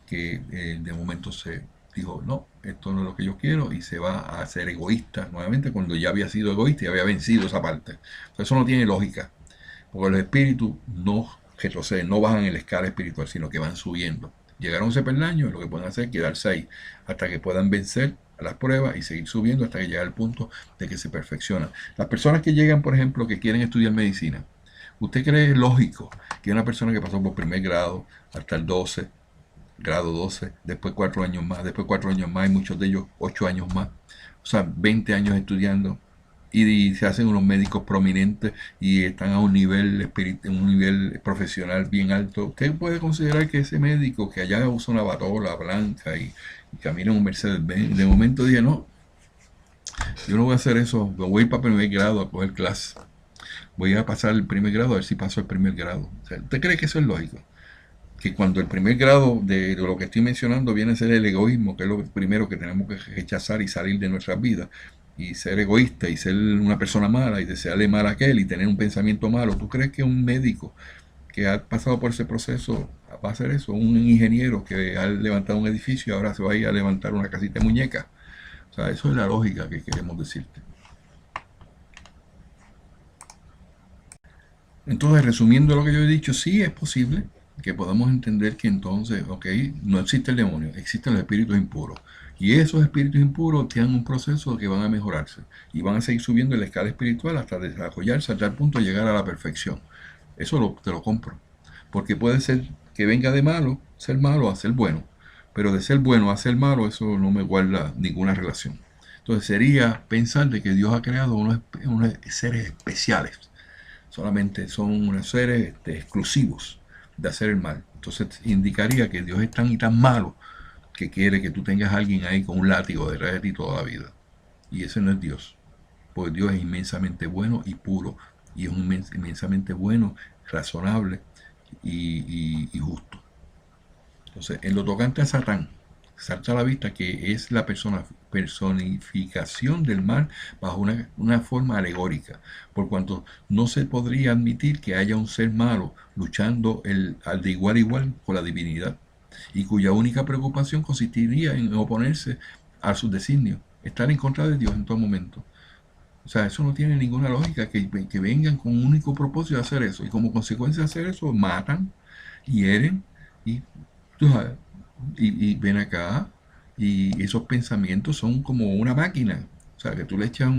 que de momento se dijo, no, esto no es lo que yo quiero, y se va a ser egoísta nuevamente cuando ya había sido egoísta y había vencido esa parte. Entonces, eso no tiene lógica, porque los espíritus no retroceden, no bajan en la escala espiritual, sino que van subiendo. Llegaron a ese peldaño, lo que pueden hacer es quedarse ahí hasta que puedan vencer a las pruebas y seguir subiendo hasta que llegue al punto de que se perfeccionan. Las personas que llegan, por ejemplo, que quieren estudiar medicina, ¿usted cree lógico que una persona que pasó por primer grado hasta el 12, grado 12, después 4 años más, después 4 años más y muchos de ellos 8 años más, o sea, 20 años estudiando, y se hacen unos médicos prominentes y están a un nivel profesional bien alto? ¿Usted puede considerar que ese médico que allá usa una batola blanca y camina en un Mercedes-Benz, de momento dice, no, yo no voy a hacer eso, voy a ir para primer grado a coger clase, voy a pasar el primer grado a ver si paso el primer grado? O sea, ¿usted cree que eso es lógico? Que cuando el primer grado de lo que estoy mencionando viene a ser el egoísmo, que es lo primero que tenemos que rechazar y salir de nuestras vidas, y ser egoísta y ser una persona mala y desearle mal a aquel y tener un pensamiento malo, ¿tú crees que un médico que ha pasado por ese proceso va a hacer eso? Un ingeniero que ha levantado un edificio y ahora se va a ir a levantar una casita de muñeca. O sea, eso es la lógica que queremos decirte. Entonces, resumiendo lo que yo he dicho, sí es posible que podamos entender que entonces, ok, no existe el demonio, existen los espíritus impuros. Y esos espíritus impuros tienen un proceso que van a mejorarse y van a seguir subiendo en la escala espiritual hasta desarrollarse hasta el punto de llegar a la perfección. Eso te lo compro. Porque puede ser que venga de malo, ser malo a ser bueno. Pero de ser bueno a ser malo, eso no me guarda ninguna relación. Entonces sería pensar de que Dios ha creado unos seres especiales. Solamente son unos seres exclusivos de hacer el mal. Entonces indicaría que Dios es tan y tan malo que quiere que tú tengas a alguien ahí con un látigo detrás de ti toda la vida. Y ese no es Dios. Porque Dios es inmensamente bueno y puro. Y es inmensamente bueno, razonable y justo. Entonces, en lo tocante a Satán, salta a la vista que es la personificación del mal bajo una forma alegórica, por cuanto no se podría admitir que haya un ser malo luchando al de igual a igual con la divinidad, y cuya única preocupación consistiría en oponerse a sus designios, estar en contra de Dios en todo momento. O sea, eso no tiene ninguna lógica, que vengan con un único propósito de hacer eso, y como consecuencia de hacer eso, matan, hieren, y, tú sabes, y ven acá, y esos pensamientos son como una máquina. O sea, que tú le echas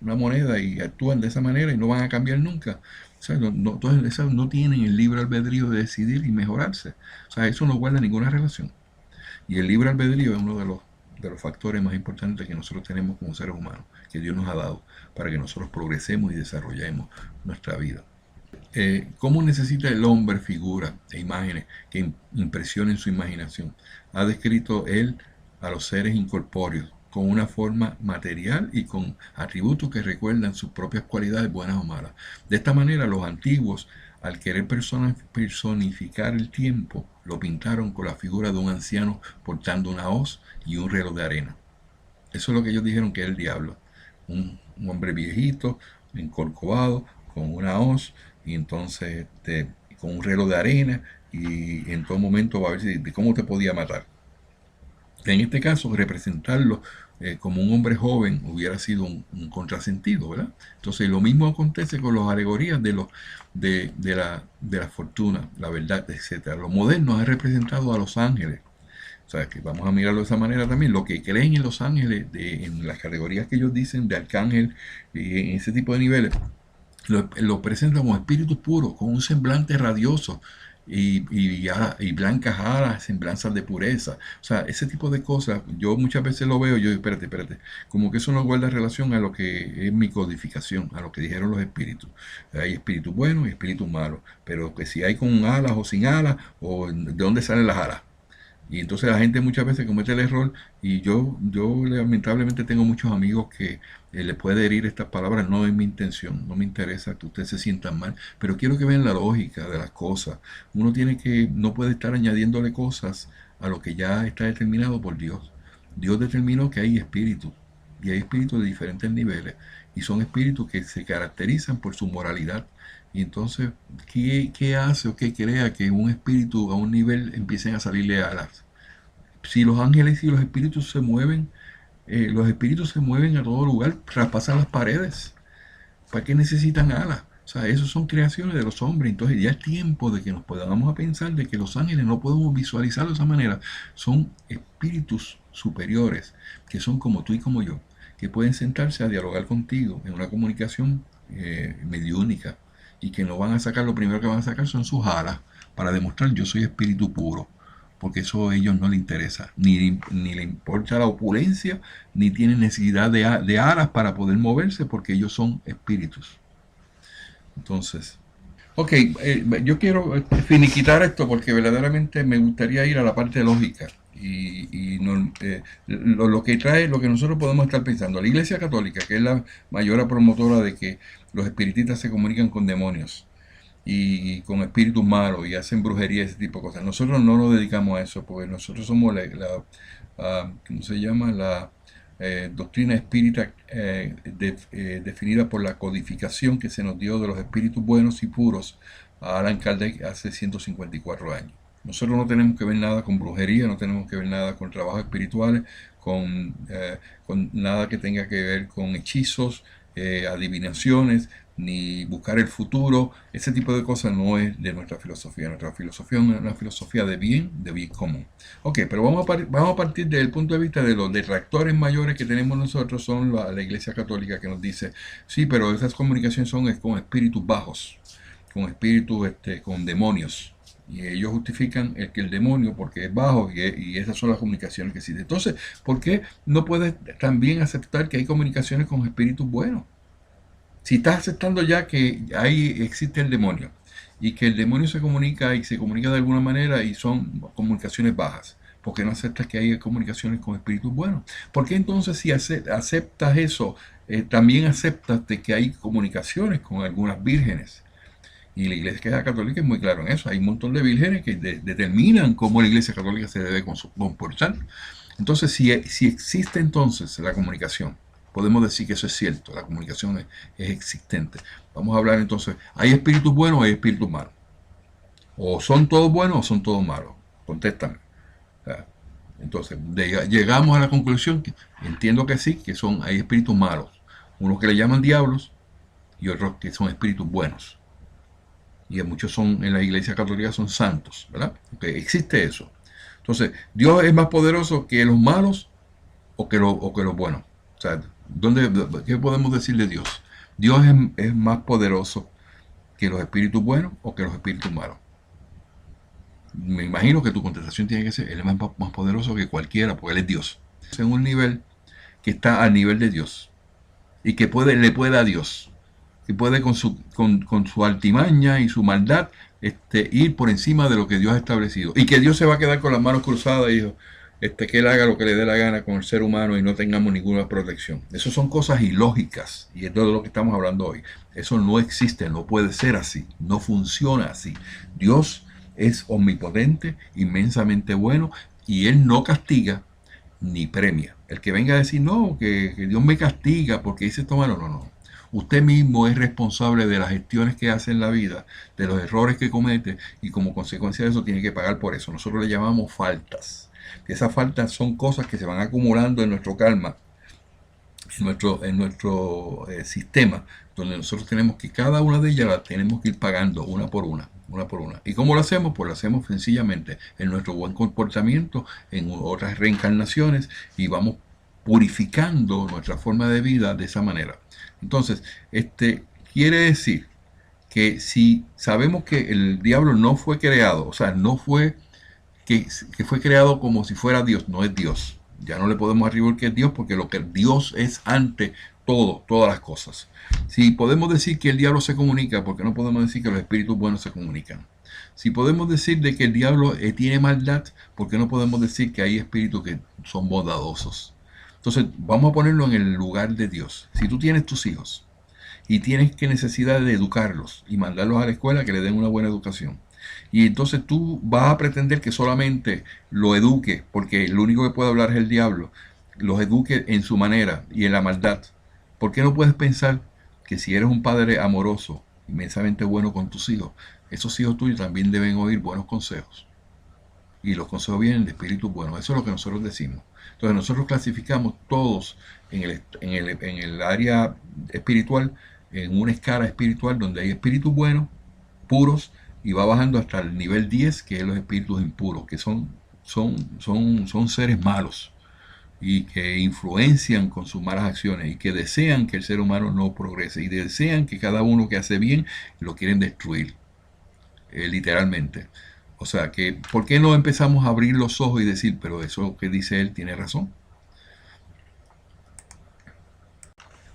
una moneda y actúan de esa manera y no van a cambiar nunca. O sea, entonces esas no tienen el libre albedrío de decidir y mejorarse. O sea, eso no guarda ninguna relación. Y el libre albedrío es uno de los factores más importantes que nosotros tenemos como seres humanos, que Dios nos ha dado para que nosotros progresemos y desarrollemos nuestra vida. ¿Cómo necesita el hombre figuras e imágenes que impresionen su imaginación? Ha descrito él a los seres incorpóreos con una forma material y con atributos que recuerdan sus propias cualidades, buenas o malas. De esta manera, los antiguos, al querer personificar el tiempo, lo pintaron con la figura de un anciano portando una hoz y un reloj de arena. Eso es lo que ellos dijeron que es el diablo. Un hombre viejito, encorcovado, con una hoz, y entonces con un reloj de arena, y en todo momento va a ver de cómo te podía matar. En este caso, representarlo como un hombre joven hubiera sido un contrasentido, ¿verdad? Entonces, lo mismo acontece con las alegorías de la fortuna, la verdad, etcétera. Los modernos han representado a los ángeles. O sea, que vamos a mirarlo de esa manera también. Lo que creen en los ángeles, en las categorías que ellos dicen de arcángel, en ese tipo de niveles, lo presentan como espíritus puros, con un semblante radioso y blancas alas, semblanzas de pureza. O sea, ese tipo de cosas, yo muchas veces lo veo, yo digo, espérate, como que eso no guarda relación a lo que es mi codificación, a lo que dijeron los espíritus. Hay espíritus buenos y espíritus malos, pero que si hay con alas o sin alas, o de dónde salen las alas. Y entonces la gente muchas veces comete el error, y yo lamentablemente tengo muchos amigos que les puede herir estas palabras. No es mi intención, no me interesa que ustedes se sientan mal, pero quiero que vean la lógica de las cosas. No puede estar añadiéndole cosas a lo que ya está determinado por Dios. Dios determinó que hay espíritus, y hay espíritus de diferentes niveles, y son espíritus que se caracterizan por su moralidad. Y entonces, ¿qué hace o qué crea que un espíritu a un nivel empiecen a salirle alas? Si los ángeles y los espíritus se mueven a todo lugar, traspasan las paredes. ¿Para qué necesitan alas? O sea, esos son creaciones de los hombres. Entonces ya es tiempo de que nos podamos a pensar de que los ángeles no podemos visualizarlo de esa manera. Son espíritus superiores, que son como tú y como yo, que pueden sentarse a dialogar contigo en una comunicación mediúnica, y que no van a sacar, lo primero que van a sacar son sus alas, para demostrar yo soy espíritu puro, porque eso a ellos no les interesa, ni le importa la opulencia, ni tienen necesidad de alas para poder moverse, porque ellos son espíritus. Entonces, ok, yo quiero finiquitar esto porque verdaderamente me gustaría ir a la parte lógica, y lo que trae, lo que nosotros podemos estar pensando. La Iglesia Católica, que es la mayor promotora de que los espiritistas se comunican con demonios y con espíritus malos y hacen brujería, ese tipo de cosas. Nosotros no nos dedicamos a eso, porque nosotros somos ¿cómo se llama? La doctrina espírita definida por la codificación que se nos dio de los espíritus buenos y puros a Allan Kardec hace 154 años. Nosotros no tenemos que ver nada con brujería, no tenemos que ver nada con trabajos espirituales, con nada que tenga que ver con hechizos, adivinaciones, ni buscar el futuro. Ese tipo de cosas no es de nuestra filosofía. Nuestra filosofía es una filosofía de bien común. Ok, pero vamos a partir del punto de vista de los detractores mayores que tenemos nosotros. Son la Iglesia Católica, que nos dice, sí, pero esas comunicaciones son con espíritus bajos, con espíritus, con demonios. Y ellos justifican que el demonio, porque es bajo, y esas son las comunicaciones que existen. Entonces, ¿por qué no puedes también aceptar que hay comunicaciones con espíritus buenos? Si estás aceptando ya que ahí existe el demonio, y que el demonio se comunica de alguna manera y son comunicaciones bajas, ¿por qué no aceptas que hay comunicaciones con espíritus buenos? ¿Por qué entonces, si aceptas eso, también aceptas de que hay comunicaciones con algunas vírgenes Y la Iglesia Católica es muy claro en eso. Hay un montón de vírgenes que determinan cómo la Iglesia Católica se debe comportar. Entonces, si existe entonces la comunicación, podemos decir que eso es cierto, la comunicación es existente. Vamos a hablar entonces, ¿hay espíritus buenos o hay espíritus malos? ¿O son todos buenos o son todos malos? Contéstame. O sea, entonces, llegamos a la conclusión que entiendo que sí, que hay espíritus malos. Unos que le llaman diablos y otros que son espíritus buenos. Y muchos son en la Iglesia Católica son santos, ¿verdad? Okay, existe eso. Entonces, ¿Dios es más poderoso que los malos o que los buenos? O sea, ¿qué podemos decir de Dios? ¿Dios es más poderoso que los espíritus buenos o que los espíritus malos? Me imagino que tu contestación tiene que ser, Él es más poderoso que cualquiera, porque Él es Dios. Es en un nivel que está al nivel de Dios y que le puede a Dios, que puede con su altimaña y su maldad ir por encima de lo que Dios ha establecido. Y que Dios se va a quedar con las manos cruzadas y que Él haga lo que le dé la gana con el ser humano y no tengamos ninguna protección. Eso son cosas ilógicas y es de lo que estamos hablando hoy. Eso no existe, no puede ser así, no funciona así. Dios es omnipotente, inmensamente bueno y Él no castiga ni premia. El que venga a decir, no, que Dios me castiga porque hice esto malo, no. Usted mismo es responsable de las gestiones que hace en la vida, de los errores que comete y como consecuencia de eso tiene que pagar por eso. Nosotros le llamamos faltas. Esas faltas son cosas que se van acumulando en nuestro karma, en nuestro sistema, donde nosotros tenemos que cada una de ellas la tenemos que ir pagando una por una. ¿Y cómo lo hacemos? Pues lo hacemos sencillamente en nuestro buen comportamiento, en otras reencarnaciones y vamos purificando nuestra forma de vida de esa manera. Entonces, quiere decir que si sabemos que el diablo no fue creado, o sea, no fue que fue creado como si fuera Dios, no es Dios. Ya no le podemos atribuir que es Dios porque lo que Dios es ante todas las cosas. Si podemos decir que el diablo se comunica, ¿por qué no podemos decir que los espíritus buenos se comunican? Si podemos decir de que el diablo tiene maldad, ¿por qué no podemos decir que hay espíritus que son bondadosos? Entonces, vamos a ponerlo en el lugar de Dios. Si tú tienes tus hijos y tienes que necesidad de educarlos y mandarlos a la escuela que le den una buena educación, y entonces tú vas a pretender que solamente lo eduque, porque el único que puede hablar es el diablo, los eduque en su manera y en la maldad. ¿Por qué no puedes pensar que si eres un padre amoroso, inmensamente bueno con tus hijos, esos hijos tuyos también deben oír buenos consejos? Y los consejos vienen de espíritus buenos. Eso es lo que nosotros decimos. Entonces nosotros clasificamos todos en el área espiritual, en una escala espiritual donde hay espíritus buenos, puros, y va bajando hasta el nivel 10, que es los espíritus impuros, que son seres malos y que influencian con sus malas acciones y que desean que el ser humano no progrese y desean que cada uno que hace bien lo quieren destruir, literalmente. O sea, que ¿por qué no empezamos a abrir los ojos y decir, pero eso que dice él tiene razón?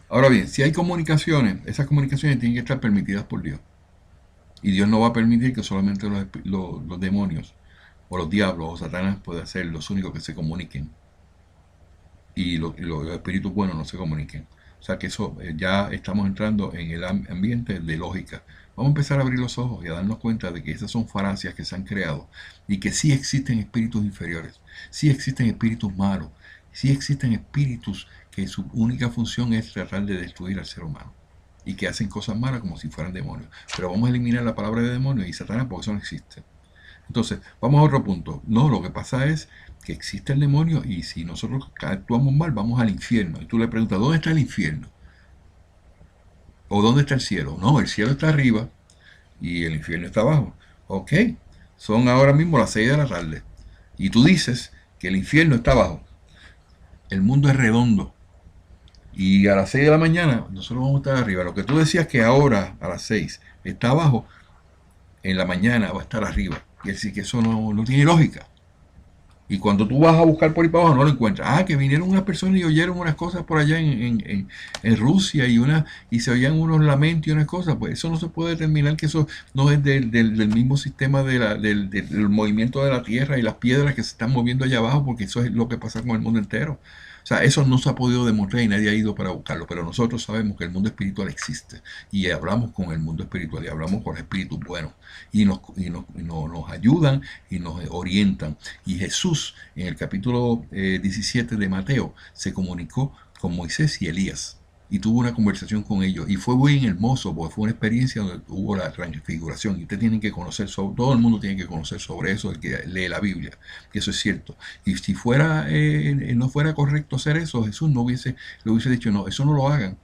Ahora bien, si hay comunicaciones, esas comunicaciones tienen que estar permitidas por Dios. Y Dios no va a permitir que solamente los demonios o los diablos o Satanás puedan ser los únicos que se comuniquen. Y los espíritus buenos no se comuniquen. O sea que eso ya estamos entrando en el ambiente de lógica. Vamos a empezar a abrir los ojos y a darnos cuenta de que esas son falacias que se han creado y que sí existen espíritus inferiores, sí existen espíritus malos, sí existen espíritus que su única función es tratar de destruir al ser humano y que hacen cosas malas como si fueran demonios. Pero vamos a eliminar la palabra de demonio y Satanás porque eso no existe. Entonces, vamos a otro punto. No, lo que pasa es que existe el demonio y si nosotros actuamos mal, vamos al infierno. Y tú le preguntas, ¿dónde está el infierno? ¿O dónde está el cielo? No, el cielo está arriba y el infierno está abajo. Ok, son ahora mismo las 6 de la tarde. Y tú dices que el infierno está abajo. El mundo es redondo. Y a las 6 de la mañana nosotros vamos a estar arriba. Lo que tú decías que ahora a las 6 está abajo, en la mañana va a estar arriba. Y decir que eso no tiene lógica. Y cuando tú vas a buscar por ahí para abajo no lo encuentras. Ah, que vinieron unas personas y oyeron unas cosas por allá en Rusia y se oían unos lamentos y unas cosas. Pues eso no se puede determinar que eso no es del mismo sistema del movimiento de la Tierra y las piedras que se están moviendo allá abajo, porque eso es lo que pasa con el mundo entero. O sea, eso no se ha podido demostrar y nadie ha ido para buscarlo, pero nosotros sabemos que el mundo espiritual existe y hablamos con el mundo espiritual y hablamos con los espíritus buenos y nos ayudan y nos orientan. Y Jesús, en el capítulo 17 de Mateo, se comunicó con Moisés y Elías y tuvo una conversación con ellos y fue muy hermoso porque fue una experiencia donde hubo la transfiguración y usted tiene que conocer sobre, todo el mundo tiene que conocer sobre eso, el que lee la Biblia, que eso es cierto. Y si fuera no fuera correcto hacer eso, Jesús no le hubiese dicho no, eso no lo hagan.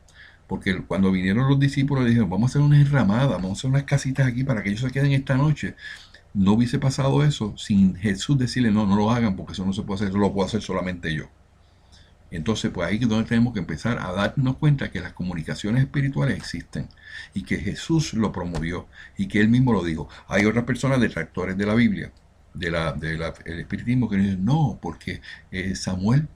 Porque cuando vinieron los discípulos le dijeron, vamos a hacer una enramada, vamos a hacer unas casitas aquí para que ellos se queden esta noche. No hubiese pasado eso sin Jesús decirle, no, no lo hagan porque eso no se puede hacer, eso lo puedo hacer solamente yo. Entonces, pues ahí es donde tenemos que empezar a darnos cuenta que las comunicaciones espirituales existen y que Jesús lo promovió y que él mismo lo dijo. Hay otras personas detractores de la Biblia, el espiritismo, que dicen, no, porque Samuel,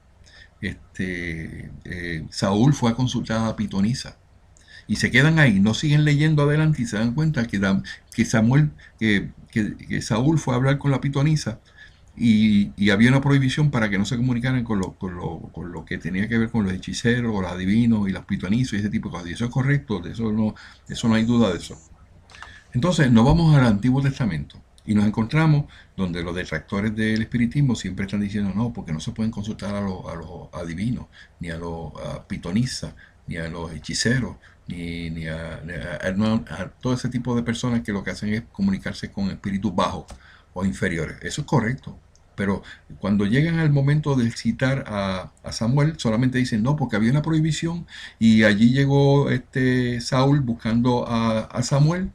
Saúl fue a consultar a Pitonisa. Y se quedan ahí, no siguen leyendo adelante y se dan cuenta que Samuel, que Saúl fue a hablar con la Pitonisa y había una prohibición para que no se comunicaran con lo que tenía que ver con los hechiceros, los adivinos y los pitonizos y ese tipo de cosas. Y eso es correcto, eso no hay duda de eso. Entonces nos vamos al Antiguo Testamento y nos encontramos donde los detractores del espiritismo siempre están diciendo no, porque no se pueden consultar a los adivinos, ni a los pitonistas, ni a los hechiceros, ni a todo ese tipo de personas que lo que hacen es comunicarse con espíritus bajos o inferiores. Eso es correcto. Pero cuando llegan al momento de citar a Samuel, solamente dicen no, porque había una prohibición y allí llegó Saúl buscando a Samuel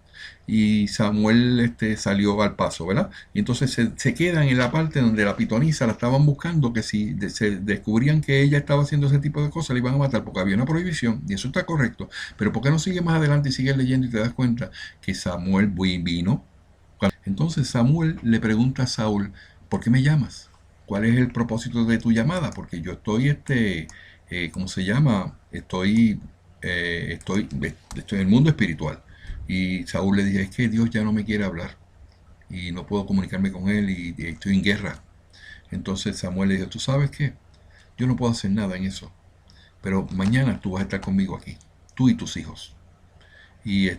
y Samuel salió al paso, ¿verdad? Y entonces se quedan en la parte donde la pitonisa la estaban buscando, que si se descubrían que ella estaba haciendo ese tipo de cosas, la iban a matar porque había una prohibición, y eso está correcto. Pero ¿por qué no sigue más adelante y sigues leyendo y te das cuenta que Samuel vino? Entonces Samuel le pregunta a Saúl, ¿por qué me llamas? ¿Cuál es el propósito de tu llamada? Porque yo estoy, ¿cómo se llama? Estoy en el mundo espiritual. Y Saúl le dice, es que Dios ya no me quiere hablar y no puedo comunicarme con él y estoy en guerra. Entonces Samuel le dice, ¿tú sabes qué? Yo no puedo hacer nada en eso, pero mañana tú vas a estar conmigo aquí, tú y tus hijos. Y,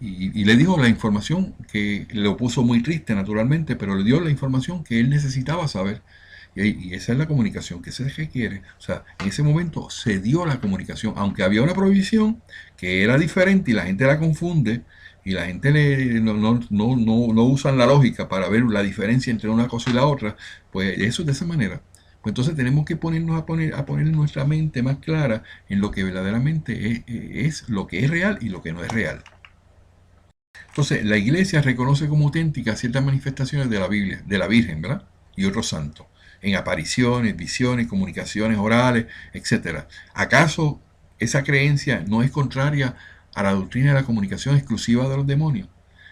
y le dijo la información que lo puso muy triste naturalmente, pero le dio la información que él necesitaba saber. Y esa es la comunicación que se requiere. O sea, en ese momento se dio la comunicación, aunque había una prohibición que era diferente y la gente la confunde y la gente no usan la lógica para ver la diferencia entre una cosa y la otra, pues eso es de esa manera. Pues entonces tenemos que ponernos a poner nuestra mente más clara en lo que verdaderamente es lo que es real y lo que no es real. Entonces, la iglesia reconoce como auténticas ciertas manifestaciones de la Biblia, de la Virgen, ¿verdad? Y otros santos, en apariciones, visiones, comunicaciones orales, etcétera. ¿Acaso esa creencia no es contraria a la doctrina de la comunicación exclusiva de los demonios?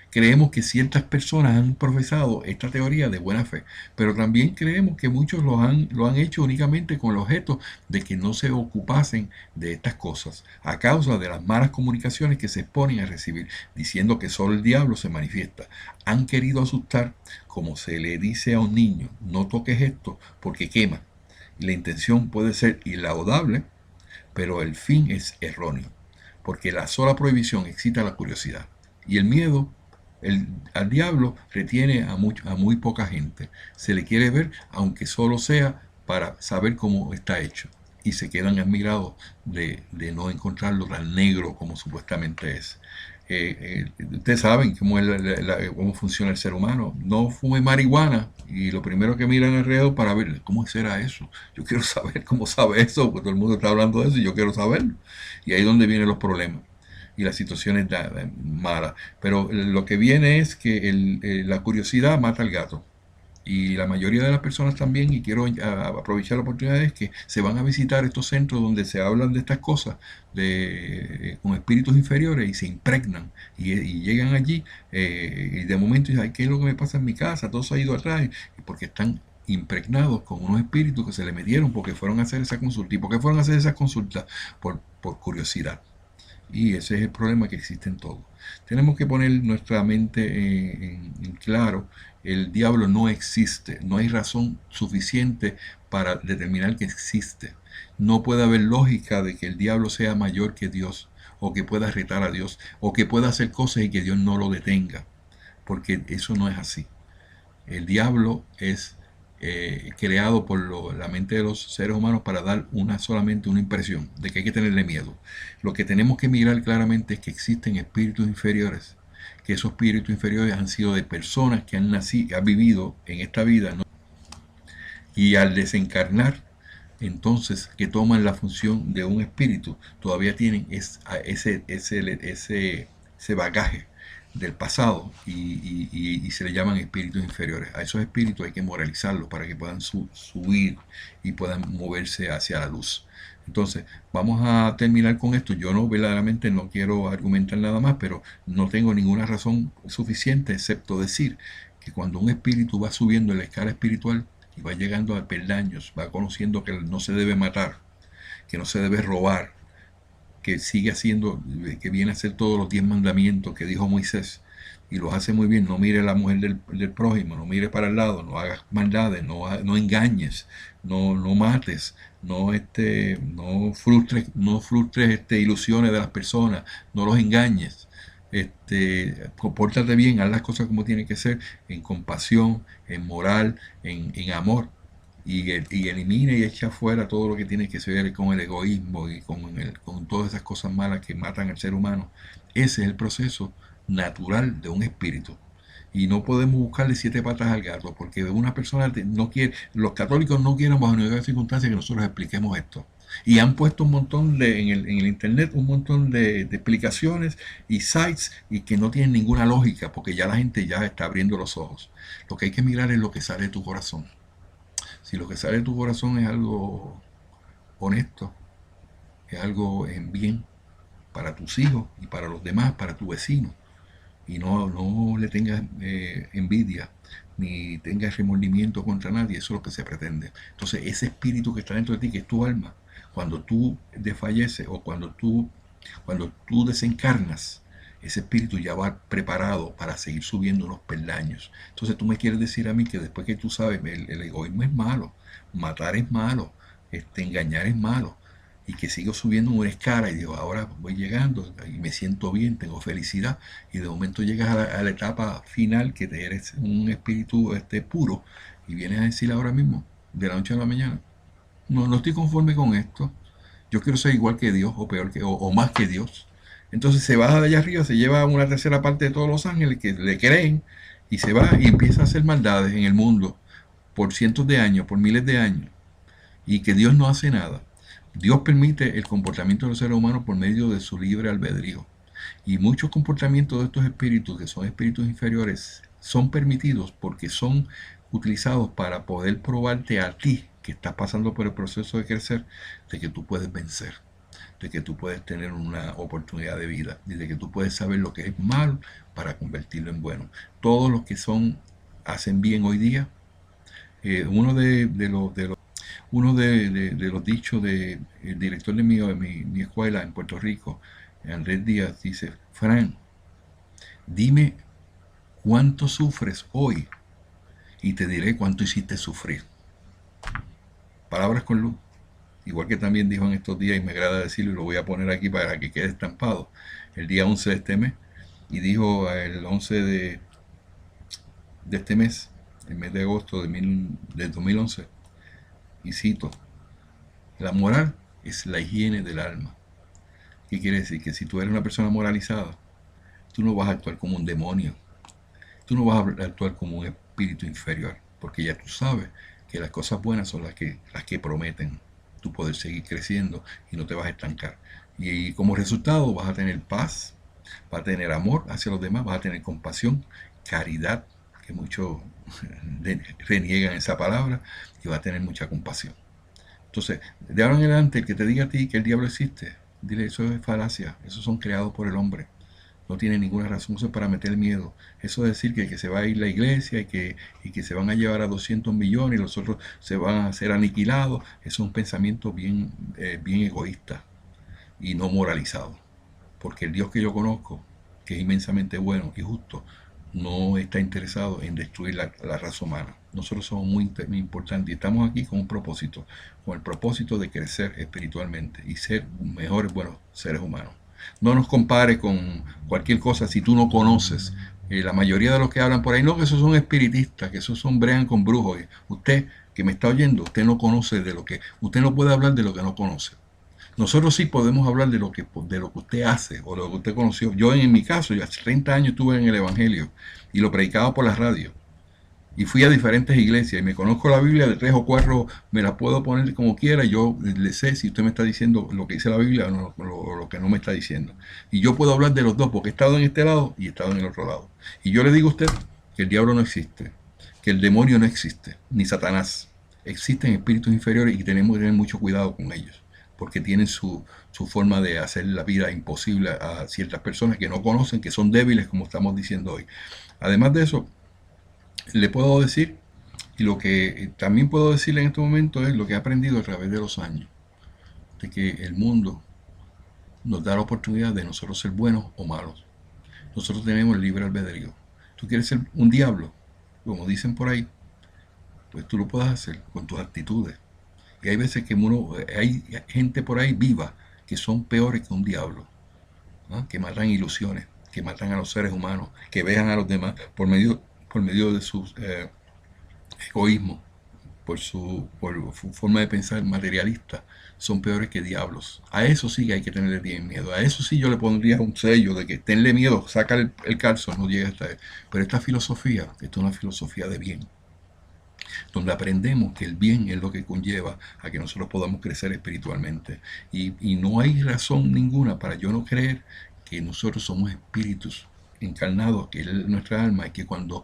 Creemos que ciertas personas han profesado esta teoría de buena fe, pero también creemos que muchos lo han hecho únicamente con el objeto de que no se ocupasen de estas cosas, a causa de las malas comunicaciones que se exponen a recibir, diciendo que solo el diablo se manifiesta. Han querido asustar, como se le dice a un niño, no toques esto porque quema. La intención puede ser ilaudable, pero el fin es erróneo, porque la sola prohibición excita la curiosidad. Y el miedo al diablo retiene a muy poca gente. Se le quiere ver, aunque solo sea para saber cómo está hecho. Y se quedan admirados de no encontrarlo tan negro como supuestamente es. Ustedes saben cómo funciona el ser humano. No fume marihuana y lo primero que miran alrededor para ver cómo será eso. Yo quiero saber cómo sabe eso, porque todo el mundo está hablando de eso y yo quiero saberlo. Y ahí es donde vienen los problemas y las situaciones malas. Pero lo que viene es que la curiosidad mata al gato. Y la mayoría de las personas también, y quiero aprovechar la oportunidad, es que se van a visitar estos centros donde se hablan de estas cosas con espíritus inferiores y se impregnan y llegan allí y de momento dicen, ¿qué es lo que me pasa en mi casa? Todo se ha ido atrás, porque están impregnados con unos espíritus que se le metieron porque fueron a hacer esa consulta. ¿Y por qué fueron a hacer esa consulta? Por curiosidad. Y ese es el problema que existe en todo. Tenemos que poner nuestra mente en claro el diablo no existe. No hay razón suficiente para determinar que existe. No puede haber lógica de que el diablo sea mayor que Dios, o que pueda retar a Dios, o que pueda hacer cosas y que Dios no lo detenga, porque eso no es así. El diablo es creado por la mente de los seres humanos para dar solamente una impresión de que hay que tenerle miedo. Lo que tenemos que mirar claramente es que existen espíritus inferiores, que esos espíritus inferiores han sido de personas que han nacido, han vivido en esta vida, ¿no? Y al desencarnar, entonces, que toman la función de un espíritu, todavía tienen ese bagaje del pasado y se le llaman espíritus inferiores. A esos espíritus hay que moralizarlos para que puedan subir y puedan moverse hacia la luz. Entonces, vamos a terminar con esto. Yo no, verdaderamente no quiero argumentar nada más, pero no tengo ninguna razón suficiente excepto decir que cuando un espíritu va subiendo en la escala espiritual y va llegando a peldaños, va conociendo que no se debe matar, que no se debe robar, que sigue haciendo, que viene a hacer todos los 10 mandamientos que dijo Moisés, y los hace muy bien. No mire a la mujer del prójimo, no mire para el lado, no hagas maldades, no engañes, no mates, no frustres ilusiones de las personas, no los engañes. Compórtate bien, haz las cosas como tienen que ser, en compasión, en moral, en amor, y elimine y echa fuera todo lo que tiene que ver con el egoísmo y con todas esas cosas malas que matan al ser humano. Ese es el proceso natural de un espíritu. Y no podemos buscarle 7 patas al gato, porque una persona no quiere, los católicos no quieren bajo ninguna circunstancia que nosotros expliquemos esto. Y han puesto un montón en el internet, un montón de explicaciones y sites y que no tienen ninguna lógica, porque ya la gente ya está abriendo los ojos. Lo que hay que mirar es lo que sale de tu corazón. Si lo que sale de tu corazón es algo honesto, es algo en bien para tus hijos y para los demás, para tu vecino, y no le tengas envidia ni tengas remordimiento contra nadie, eso es lo que se pretende. Entonces ese espíritu que está dentro de ti, que es tu alma, cuando tú desfalleces o cuando tú desencarnas, ese espíritu ya va preparado para seguir subiendo los peldaños. Entonces tú me quieres decir a mí que después que tú sabes, el egoísmo es malo, matar es malo, engañar es malo, y que sigo subiendo una escala y digo, ahora voy llegando y me siento bien, tengo felicidad, y de momento llegas a la etapa final que te eres un espíritu puro, y vienes a decir ahora mismo, de la noche a la mañana, no estoy conforme con esto, yo quiero ser igual que Dios, o peor o más que Dios. Entonces se baja de allá arriba, se lleva una tercera parte de todos los ángeles que le creen, y se va y empieza a hacer maldades en el mundo por cientos de años, por miles de años, y que Dios no hace nada. Dios permite el comportamiento de los seres humanos por medio de su libre albedrío. Y muchos comportamientos de estos espíritus, que son espíritus inferiores, son permitidos porque son utilizados para poder probarte a ti, que estás pasando por el proceso de crecer, de que tú puedes vencer, de que tú puedes tener una oportunidad de vida, y de que tú puedes saber lo que es malo para convertirlo en bueno. Todos los que hacen bien hoy día, uno de los dichos del director de mi escuela en Puerto Rico, Andrés Díaz, dice: Fran, dime cuánto sufres hoy y te diré cuánto hiciste sufrir. Palabras con luz. Igual que también dijo en estos días, y me agrada decirlo y lo voy a poner aquí para que quede estampado, el día 11 de este mes, y dijo el 11 de este mes, el mes de agosto de 2011, y cito: la moral es la higiene del alma. ¿Qué quiere decir? Que si tú eres una persona moralizada, tú no vas a actuar como un demonio, tú no vas a actuar como un espíritu inferior, porque ya tú sabes que las cosas buenas son las que prometen tú poder seguir creciendo y no te vas a estancar. Y como resultado vas a tener paz, vas a tener amor hacia los demás, vas a tener compasión, caridad, que muchos reniegan esa palabra, y vas a tener mucha compasión. Entonces, de ahora en adelante, el que te diga a ti que el diablo existe, dile: eso es falacia, esos son creados por el hombre. No tiene ninguna razón, eso es para meter miedo. Eso es decir que se va a ir la iglesia y que se van a llevar a 200 millones y los otros se van a ser aniquilados. Eso es un pensamiento bien egoísta y no moralizado. Porque el Dios que yo conozco, que es inmensamente bueno y justo, no está interesado en destruir la raza humana. Nosotros somos muy importantes y estamos aquí con un propósito, con el propósito de crecer espiritualmente y ser mejores buenos seres humanos. No nos compare con cualquier cosa si tú no conoces. La mayoría de los que hablan por ahí, no, que esos son espiritistas, que esos son brean con brujos. Usted que me está oyendo, usted no conoce de lo que, usted no puede hablar de lo que no conoce. Nosotros sí podemos hablar de lo que usted hace o de lo que usted conoció. Yo en mi caso, yo hace 30 años estuve en el Evangelio y lo predicaba por la radio. Y fui a diferentes iglesias y me conozco la Biblia de 3 o 4, me la puedo poner como quiera y yo le sé si usted me está diciendo lo que dice la Biblia o lo que no me está diciendo. Y yo puedo hablar de los dos porque he estado en este lado y he estado en el otro lado. Y yo le digo a usted que el diablo no existe, que el demonio no existe, ni Satanás. Existen espíritus inferiores y tenemos que tener mucho cuidado con ellos, porque tienen su forma de hacer la vida imposible a ciertas personas que no conocen, que son débiles, como estamos diciendo hoy. Además de eso, le puedo decir, y lo que también puedo decirle en este momento es lo que he aprendido a través de los años, de que el mundo nos da la oportunidad de nosotros ser buenos o malos. Nosotros tenemos el libre albedrío. Tú quieres ser un diablo, como dicen por ahí, pues tú lo puedes hacer con tus actitudes. Y hay veces que hay gente por ahí viva que son peores que un diablo, ¿no? Que matan ilusiones, que matan a los seres humanos, que vejan a los demás por medio de su egoísmo, por su forma de pensar materialista. Son peores que diablos. A eso sí que hay que tenerle bien miedo. A eso sí yo le pondría un sello de que tenle miedo, saca el calzo, no llega hasta él. Pero esta filosofía, esta es una filosofía de bien, donde aprendemos que el bien es lo que conlleva a que nosotros podamos crecer espiritualmente. Y no hay razón ninguna para yo no creer que nosotros somos espíritus encarnados, que es nuestra alma, y que cuando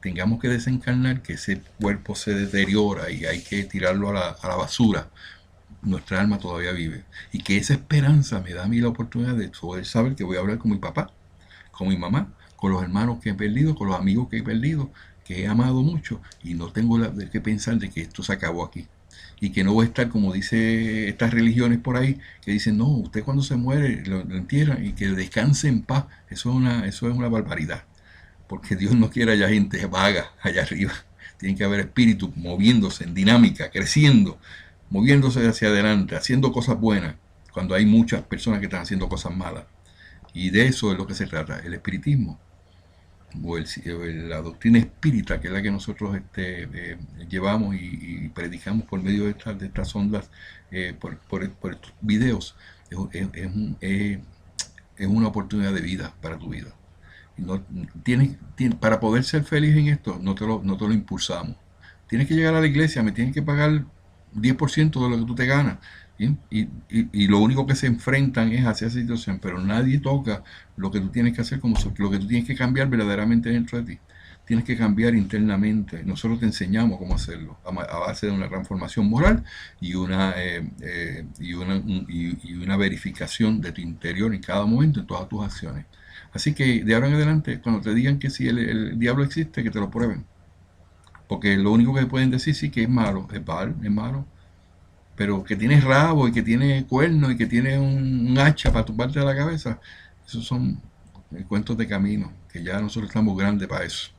tengamos que desencarnar, que ese cuerpo se deteriora y hay que tirarlo a la basura, nuestra alma todavía vive. Y que esa esperanza me da a mí la oportunidad de poder saber que voy a hablar con mi papá, con mi mamá, con los hermanos que he perdido, con los amigos que he perdido, que he amado mucho, y no tengo que pensar de que esto se acabó aquí. Y que no voy a estar como dice estas religiones por ahí, que dicen, no, usted cuando se muere lo entierran y que descanse en paz. Eso es una barbaridad. Porque Dios no quiere haya gente vaga allá arriba. Tiene que haber espíritu moviéndose en dinámica, creciendo, moviéndose hacia adelante, haciendo cosas buenas, cuando hay muchas personas que están haciendo cosas malas. Y de eso es lo que se trata, el espiritismo, o la doctrina espírita, que es la que nosotros llevamos y predicamos por medio de estas ondas, por estos videos. Es una oportunidad de vida para tu vida. No, para poder ser feliz en esto, no te lo impulsamos. Tienes que llegar a la iglesia, me tienes que pagar 10% de lo que tú te ganas. Y lo único que se enfrentan es hacia esa situación, pero nadie toca lo que tú tienes que hacer, lo que tú tienes que cambiar verdaderamente dentro de ti. Tienes que cambiar internamente. Nosotros te enseñamos cómo hacerlo a base de una transformación moral y una verificación de tu interior en cada momento, en todas tus acciones. Así que de ahora en adelante, cuando te digan que si el diablo existe, que te lo prueben. Porque lo único que pueden decir sí que es malo, es malo. Pero que tiene rabo y que tiene cuerno y que tiene un hacha para tumbarte de la cabeza, esos son cuentos de camino, que ya nosotros estamos grandes para eso.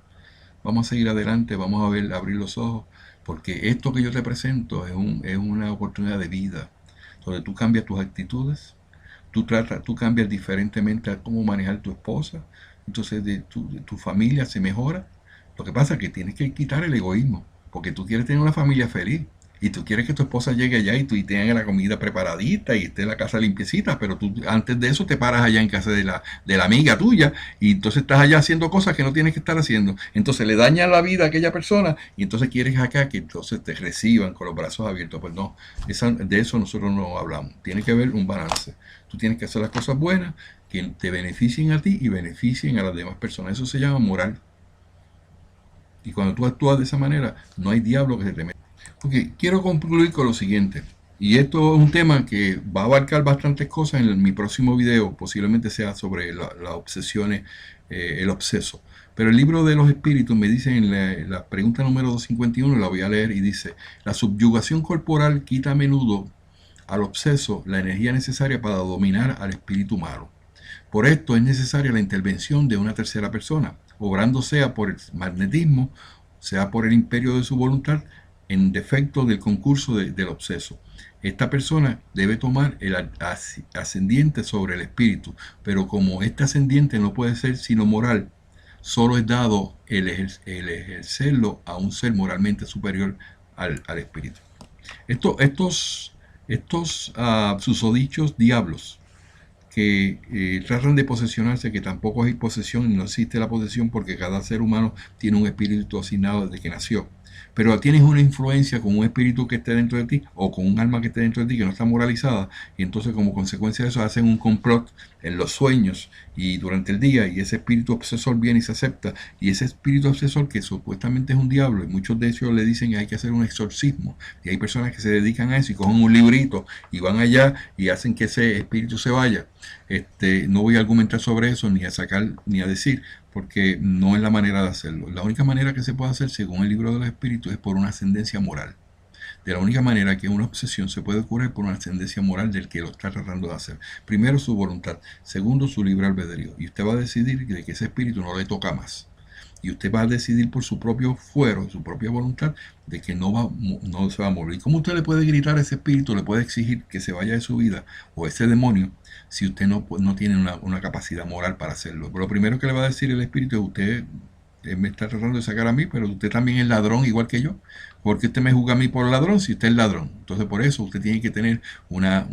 Vamos a seguir adelante, vamos a abrir los ojos, porque esto que yo te presento es una oportunidad de vida, donde tú cambias tus actitudes, tú cambias diferentemente a cómo manejar tu esposa, entonces tu familia se mejora. Lo que pasa es que tienes que quitar el egoísmo, porque tú quieres tener una familia feliz. Y tú quieres que tu esposa llegue allá y tenga la comida preparadita y esté la casa limpiecita, pero tú antes de eso te paras allá en casa de la amiga tuya y entonces estás allá haciendo cosas que no tienes que estar haciendo. Entonces le dañas la vida a aquella persona y entonces quieres acá que entonces te reciban con los brazos abiertos. Pues no, de eso nosotros no hablamos. Tiene que haber un balance. Tú tienes que hacer las cosas buenas que te beneficien a ti y beneficien a las demás personas. Eso se llama moral. Y cuando tú actúas de esa manera, no hay diablo que se te meta. Ok, quiero concluir con lo siguiente. Y esto es un tema que va a abarcar bastantes cosas en mi próximo video. Posiblemente sea sobre las obsesiones, el obseso. Pero el libro de los espíritus me dice en la pregunta número 251, la voy a leer y dice: la subyugación corporal quita a menudo al obseso la energía necesaria para dominar al espíritu malo. Por esto es necesaria la intervención de una tercera persona, obrando sea por el magnetismo, sea por el imperio de su voluntad, en defecto del concurso del obseso. Esta persona debe tomar el ascendiente sobre el espíritu, pero como este ascendiente no puede ser sino moral, solo es dado el ejercerlo a un ser moralmente superior al espíritu. Estos susodichos diablos que tratan de posesionarse, que tampoco hay posesión, no existe la posesión porque cada ser humano tiene un espíritu asignado desde que nació. Pero tienes una influencia con un espíritu que esté dentro de ti o con un alma que esté dentro de ti que no está moralizada, y entonces como consecuencia de eso hacen un complot en los sueños y durante el día, y ese espíritu obsesor viene y se acepta, y ese espíritu obsesor que supuestamente es un diablo, y muchos de ellos le dicen que hay que hacer un exorcismo, y hay personas que se dedican a eso y cogen un librito y van allá y hacen que ese espíritu se vaya. No voy a argumentar sobre eso, ni a sacar, ni a decir, porque no es la manera de hacerlo. La única manera que se puede hacer, según el libro de los espíritus, es por una ascendencia moral. De la única manera que una obsesión se puede curar por una ascendencia moral del que lo está tratando de hacer. Primero, su voluntad. Segundo, su libre albedrío. Y usted va a decidir de que ese espíritu no le toca más. Y usted va a decidir por su propio fuero, su propia voluntad, de que no se va a morir. ¿Y cómo usted le puede gritar a ese espíritu, le puede exigir que se vaya de su vida, o ese demonio, si usted no tiene una capacidad moral para hacerlo? Pero lo primero que le va a decir el espíritu es: usted me está tratando de sacar a mí, pero usted también es ladrón igual que yo. ¿Por qué usted me juzga a mí por ladrón si usted es ladrón? Entonces por eso usted tiene que tener una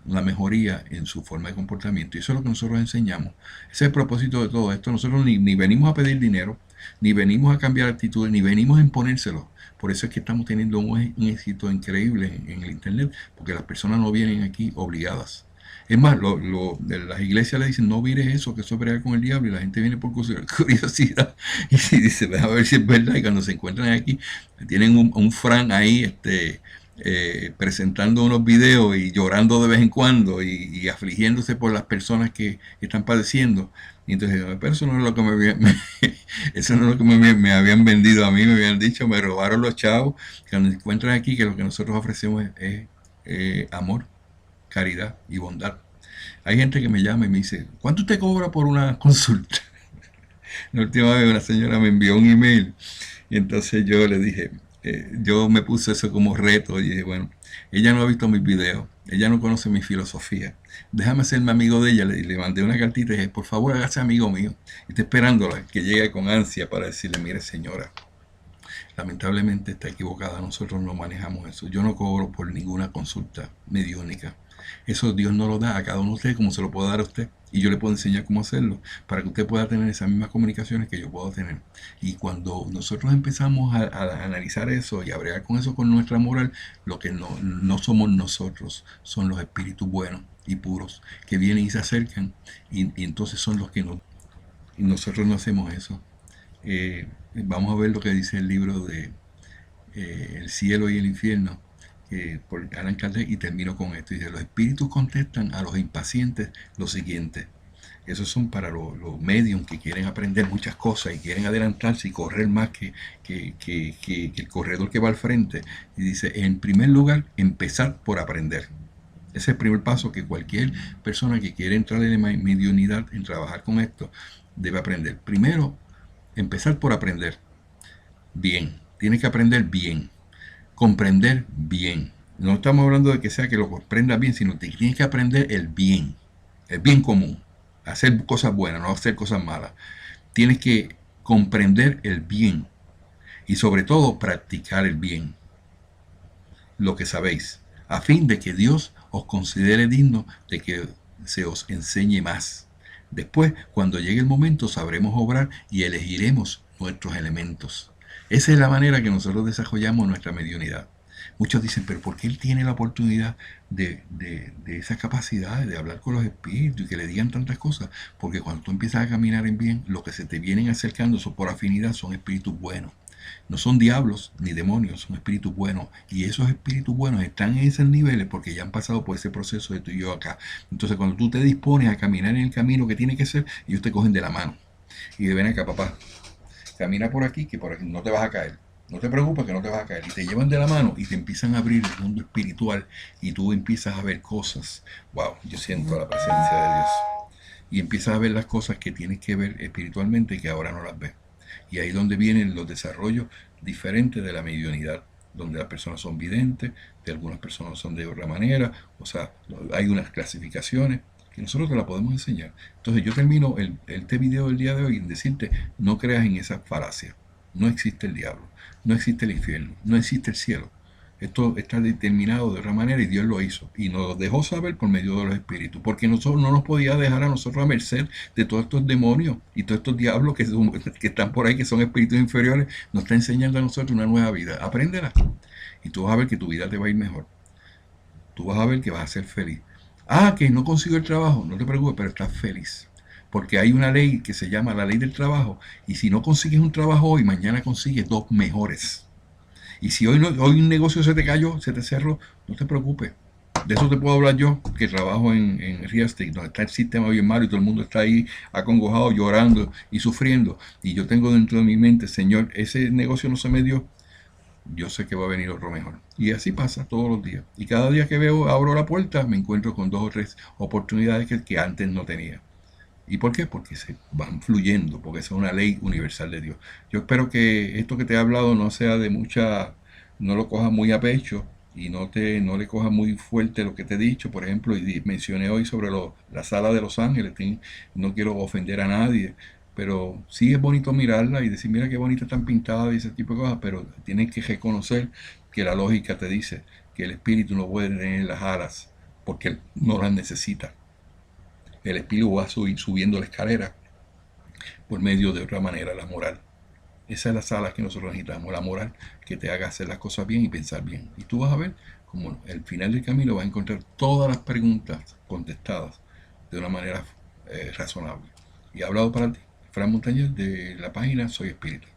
mejoría en su forma de comportamiento. Y eso es lo que nosotros enseñamos. Ese es el propósito de todo esto. Nosotros ni venimos a pedir dinero, ni venimos a cambiar actitudes, ni venimos a imponérselo. Por eso es que estamos teniendo un éxito increíble en el Internet, porque las personas no vienen aquí obligadas. Es más, las iglesias le dicen: no mires eso, que eso es bregar con el diablo, y la gente viene por curiosidad y dice: a ver si es verdad. Y cuando se encuentran aquí, tienen un Fran ahí presentando unos videos y llorando de vez en cuando y afligiéndose por las personas que están padeciendo. Y entonces, pero eso no es lo que eso no es lo que me habían vendido a mí, me habían dicho, me robaron los chavos. Cuando se encuentran aquí, que lo que nosotros ofrecemos es amor, caridad y bondad. Hay gente que me llama y me dice: ¿cuánto te cobra por una consulta? La última vez una señora me envió un email y entonces yo le dije, yo me puse eso como reto y dije: bueno, ella no ha visto mis videos, ella no conoce mi filosofía, déjame serme amigo de ella. Le mandé una cartita y dije: por favor, hágase amigo mío. Y estoy esperándola que llegue con ansia para decirle: mire, señora, lamentablemente está equivocada, nosotros no manejamos eso. Yo no cobro por ninguna consulta mediúnica. Eso Dios no lo da a cada uno de ustedes como se lo puede dar a usted. Y yo le puedo enseñar cómo hacerlo para que usted pueda tener esas mismas comunicaciones que yo puedo tener. Y cuando nosotros empezamos a analizar eso y a bregar con eso con nuestra moral, lo que no somos nosotros, son los espíritus buenos y puros que vienen y se acercan, y entonces son los que nos... Y nosotros no hacemos eso. Vamos a ver lo que dice el libro de El cielo y el infierno, por Alan Kardec, y termino con esto. Dice: los espíritus contestan a los impacientes lo siguiente. Esos son para los mediums que quieren aprender muchas cosas y quieren adelantarse y correr más que el corredor que va al frente. Y dice: en primer lugar, empezar por aprender. Ese es el primer paso que cualquier persona que quiere entrar en la mediunidad, en trabajar con esto, debe aprender. Primero, empezar por aprender bien. Tienes que aprender bien, comprender bien. No estamos hablando de que sea que lo comprendas bien, sino que tienes que aprender el bien común, hacer cosas buenas, no hacer cosas malas. Tienes que comprender el bien y sobre todo practicar el bien, lo que sabéis, a fin de que Dios os considere digno de que se os enseñe más. Después, cuando llegue el momento, sabremos obrar y elegiremos nuestros elementos. Esa es la manera que nosotros desarrollamos nuestra mediunidad. Muchos dicen: pero ¿por qué él tiene la oportunidad de esa capacidad de hablar con los espíritus y que le digan tantas cosas? Porque cuando tú empiezas a caminar en bien, lo que se te vienen acercando por afinidad son espíritus buenos. No son diablos ni demonios, son espíritus buenos. Y esos espíritus buenos están en esos niveles porque ya han pasado por ese proceso de tú y yo acá. Entonces cuando tú te dispones a caminar en el camino que tiene que ser, ellos te cogen de la mano. Y ven acá, papá, camina por aquí, que por aquí no te vas a caer. No te preocupes que no te vas a caer. Y te llevan de la mano y te empiezan a abrir el mundo espiritual y tú empiezas a ver cosas. Wow, yo siento la presencia de Dios. y empiezas a ver las cosas que tienes que ver espiritualmente y que ahora no las ves. Y ahí es donde vienen los desarrollos diferentes de la mediunidad, donde las personas son videntes, de algunas personas son de otra manera, o sea, hay unas clasificaciones que nosotros te la podemos enseñar. Entonces yo termino este video del día de hoy en decirte, no creas en esa falacia. No existe el diablo, no existe el infierno, no existe el cielo. Esto está determinado de otra manera y Dios lo hizo. Y nos lo dejó saber por medio de los espíritus. Porque nosotros no nos podía dejar a nosotros a merced de todos estos demonios y todos estos diablos que están por ahí, que son espíritus inferiores. Nos está enseñando a nosotros una nueva vida. Apréndela. Y tú vas a ver que tu vida te va a ir mejor. Tú vas a ver que vas a ser feliz. Ah, que no consigo el trabajo. No te preocupes, pero estás feliz. Porque hay una ley que se llama la ley del trabajo. Y si no consigues un trabajo hoy, mañana consigues dos mejores. Y si hoy un negocio se te cayó, se te cerró, no te preocupes. De eso te puedo hablar yo, que trabajo en real estate, donde está el sistema bien malo y todo el mundo está ahí acongojado, llorando y sufriendo. Y yo tengo dentro de mi mente, Señor, ese negocio no se me dio, yo sé que va a venir otro mejor. Y así pasa todos los días. Y cada día que abro la puerta, me encuentro con dos o tres oportunidades que antes no tenía. ¿Y por qué? Porque se van fluyendo, porque es una ley universal de Dios. Yo espero que esto que te he hablado no sea de mucha, no lo cojas muy a pecho y no le cojas muy fuerte lo que te he dicho. Por ejemplo, y mencioné hoy sobre la sala de Los Ángeles, no quiero ofender a nadie, pero sí es bonito mirarla y decir, mira qué bonita están pintadas y ese tipo de cosas, pero tienes que reconocer que la lógica te dice que el espíritu no puede tener las alas porque él no las necesita. El espíritu va subiendo la escalera por medio de otra manera, la moral. Esa es la sala que nosotros necesitamos, la moral que te haga hacer las cosas bien y pensar bien. Y tú vas a ver como al final del camino vas a encontrar todas las preguntas contestadas de una manera razonable. Y he hablado para ti, Fran Montañez, de la página Soy Espíritu.